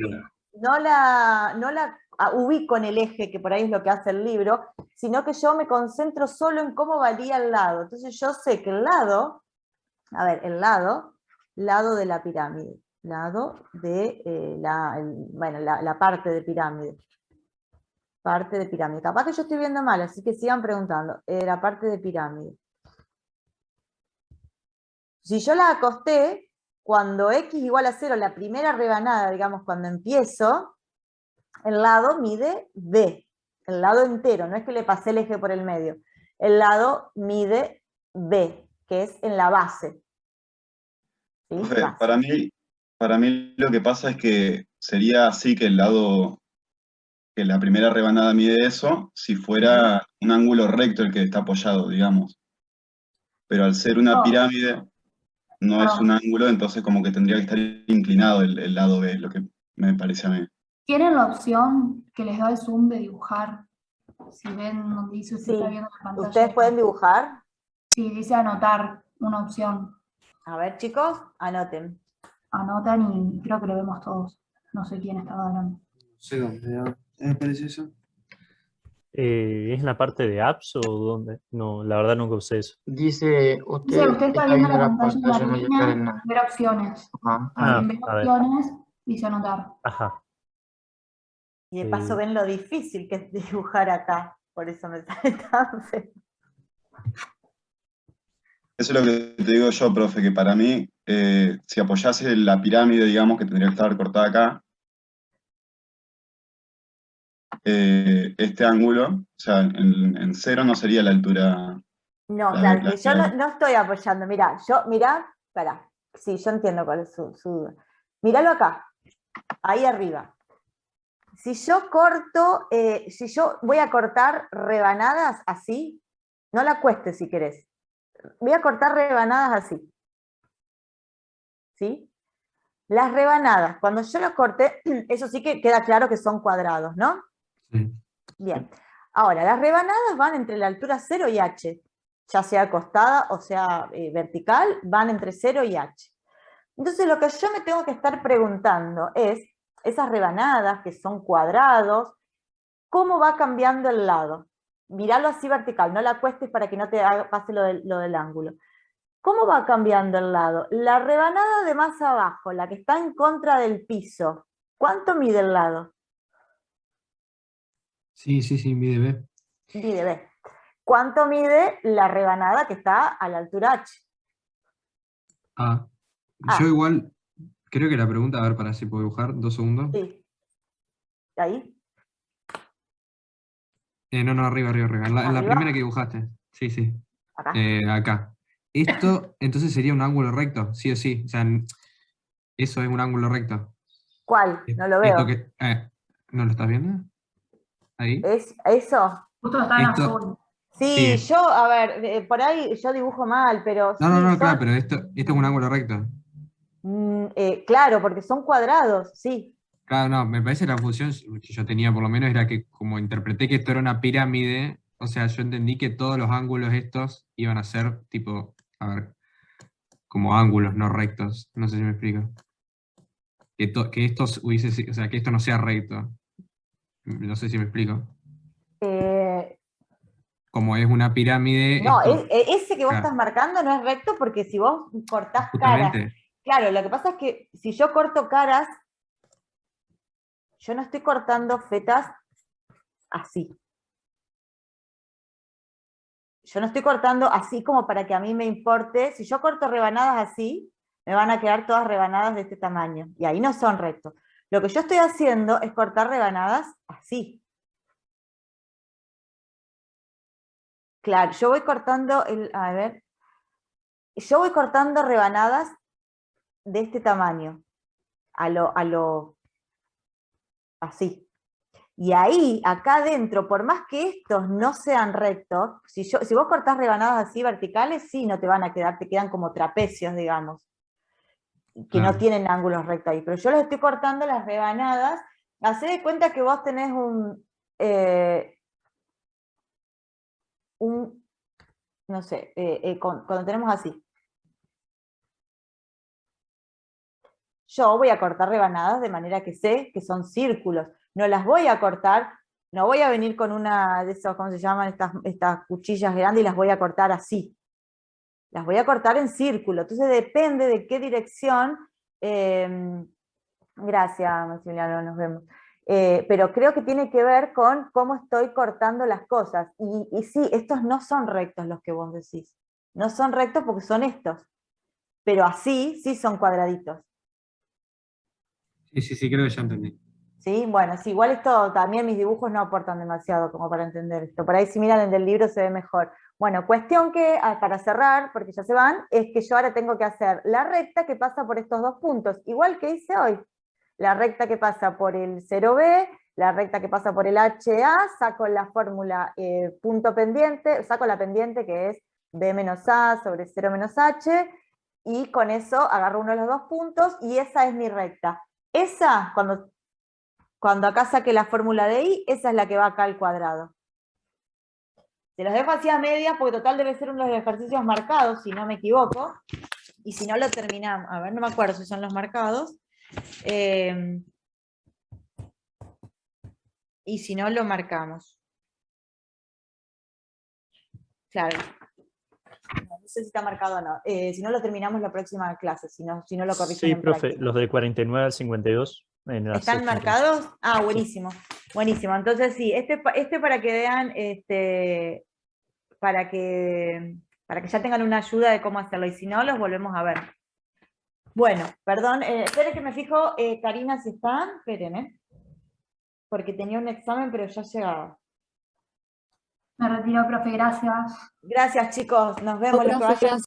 no la ubico en el eje, que por ahí es lo que hace el libro, sino que yo me concentro solo en cómo varía el lado. Entonces yo sé que el lado de la pirámide, lado de la parte de pirámide. Parte de pirámide. Capaz que yo estoy viendo mal, así que sigan preguntando. La parte de pirámide. Si yo la acosté, cuando x igual a 0, la primera rebanada, digamos, cuando empiezo, el lado mide b. El lado entero, no es que le pasé el eje por el medio. El lado mide b, que es en la base. ¿Sí? Profe, Base. para mí lo que pasa es que sería así que el lado, que la primera rebanada mide eso, si fuera un ángulo recto el que está apoyado, digamos. Pero al ser una pirámide, no es un ángulo, entonces como que tendría que estar inclinado el lado B, lo que me parece a mí. ¿Tienen la opción que les da el zoom de dibujar? Si ven donde dice usted está viendo la pantalla. ¿Ustedes pueden dibujar? Sí, dice anotar, una opción. A ver, chicos, anoten. Anotan y creo que lo vemos todos. No sé quién estaba hablando. No sé dónde me aparece eso. ¿Es en la parte de apps o dónde? No, la verdad nunca usé eso. Dice, Usted está viendo la pantalla no de le la sale línea, nada. ver opciones. Ajá. En ver a ver. opciones, dice anotar. Ajá. Y de paso ven lo difícil que es dibujar acá. Por eso me sale tan feo. Eso es lo que te digo yo, profe, que para mí, si apoyase la pirámide, digamos, que tendría que estar cortada acá, este ángulo, o sea, en 0 no sería la altura. No, claro, que yo no estoy apoyando. Mirá, espera. Sí, yo entiendo cuál es su duda. Míralo acá, ahí arriba. Si yo corto, si yo voy a cortar rebanadas así, no la cuestes si querés. Voy a cortar rebanadas así. ¿Sí? Las rebanadas, cuando yo las corté, eso sí que queda claro que son cuadrados, ¿no? Sí. Bien. Ahora, las rebanadas van entre la altura 0 y h. Ya sea acostada o sea vertical, van entre 0 y h. Entonces lo que yo me tengo que estar preguntando es, esas rebanadas que son cuadrados, ¿cómo va cambiando el lado? Míralo así vertical, no la acuestes para que no te pase lo del ángulo. ¿Cómo va cambiando el lado? La rebanada de más abajo, la que está en contra del piso, ¿cuánto mide el lado? Sí, mide B. Mide B. ¿Cuánto mide la rebanada que está a la altura H? A. Yo igual, creo que la pregunta, a ver, para si puedo dibujar, 2 segundos. Sí. ¿Ahí? No, arriba. En la primera que dibujaste. Sí. Acá. Acá. Esto, entonces sería un ángulo recto, sí o sí. O sea, eso es un ángulo recto. ¿Cuál? No lo veo. ¿No lo estás viendo? Ahí. ¿Es eso? Justo está en azul. Sí, Sí. yo, a ver, por ahí yo dibujo mal, pero No, no, sí, no, son, claro, pero esto es un ángulo recto. claro, porque son cuadrados, sí. Claro, no, me parece la confusión que yo tenía por lo menos era que como interpreté que esto era una pirámide, o sea, yo entendí que todos los ángulos estos iban a ser tipo, a ver, como ángulos, no rectos. No sé si me explico. Que estos hubiese, o sea, que esto no sea recto. No sé si me explico. Eh, Como es una pirámide, no, esto, ese que vos estás claro, marcando no es recto porque si vos cortás caras, justamente, claro, lo que pasa es que si yo corto caras, yo no estoy cortando fetas así. Yo no estoy cortando así como para que a mí me importe. Si yo corto rebanadas así, me van a quedar todas rebanadas de este tamaño. Y ahí no son rectos. Lo que yo estoy haciendo es cortar rebanadas así. Claro, yo voy cortando, a ver, yo voy cortando rebanadas de este tamaño. Así. Y ahí, acá adentro, por más que estos no sean rectos, si vos cortás rebanadas así verticales, sí, no te van a quedar, te quedan como trapecios, digamos, que no claro. tienen ángulos rectos ahí. Pero yo les estoy cortando las rebanadas, hacé de cuenta que vos tenés no sé, cuando tenemos así. Yo voy a cortar rebanadas de manera que sé que son círculos. No las voy a cortar, no voy a venir con una de esos, ¿cómo se llaman? Estas cuchillas grandes y las voy a cortar así. Las voy a cortar en círculo. Entonces depende de qué dirección. Gracias, Maximiliano, nos vemos. Pero creo que tiene que ver con cómo estoy cortando las cosas. Y sí, estos no son rectos los que vos decís. No son rectos porque son estos. Pero así sí son cuadraditos. Sí, sí, sí, creo que ya entendí. ¿Sí? Bueno, sí, igual esto también mis dibujos no aportan demasiado como para entender esto. Por ahí si miran el del libro se ve mejor. Bueno, cuestión que, para cerrar, porque ya se van, es que yo ahora tengo que hacer la recta que pasa por estos dos puntos, igual que hice hoy. La recta que pasa por el 0B, la recta que pasa por el HA, saco la fórmula punto pendiente, saco la pendiente que es B menos A sobre 0 menos H, y con eso agarro uno de los dos puntos, y esa es mi recta. Esa, cuando acá saque la fórmula de I, esa es la que va acá al cuadrado. Se los dejo así a medias, porque total debe ser uno de los ejercicios marcados, si no me equivoco, y si no lo terminamos. A ver, no me acuerdo si son los marcados. Y si no, lo marcamos. Claro. No sé si está marcado o no. Si no, lo terminamos la próxima clase, si no lo corrigen Sí, en profe, práctica. los de 49 al 52. En la ¿Están sección marcados? Ah, Sí. buenísimo. Buenísimo. Entonces sí, este para que vean, para que ya tengan una ayuda de cómo hacerlo, y si no, los volvemos a ver. Bueno, perdón, esperen que me fijo, Karina, si están, esperen, porque tenía un examen, pero ya llegaba. Me retiro, profe, gracias. Gracias, chicos, nos vemos, los que vayan.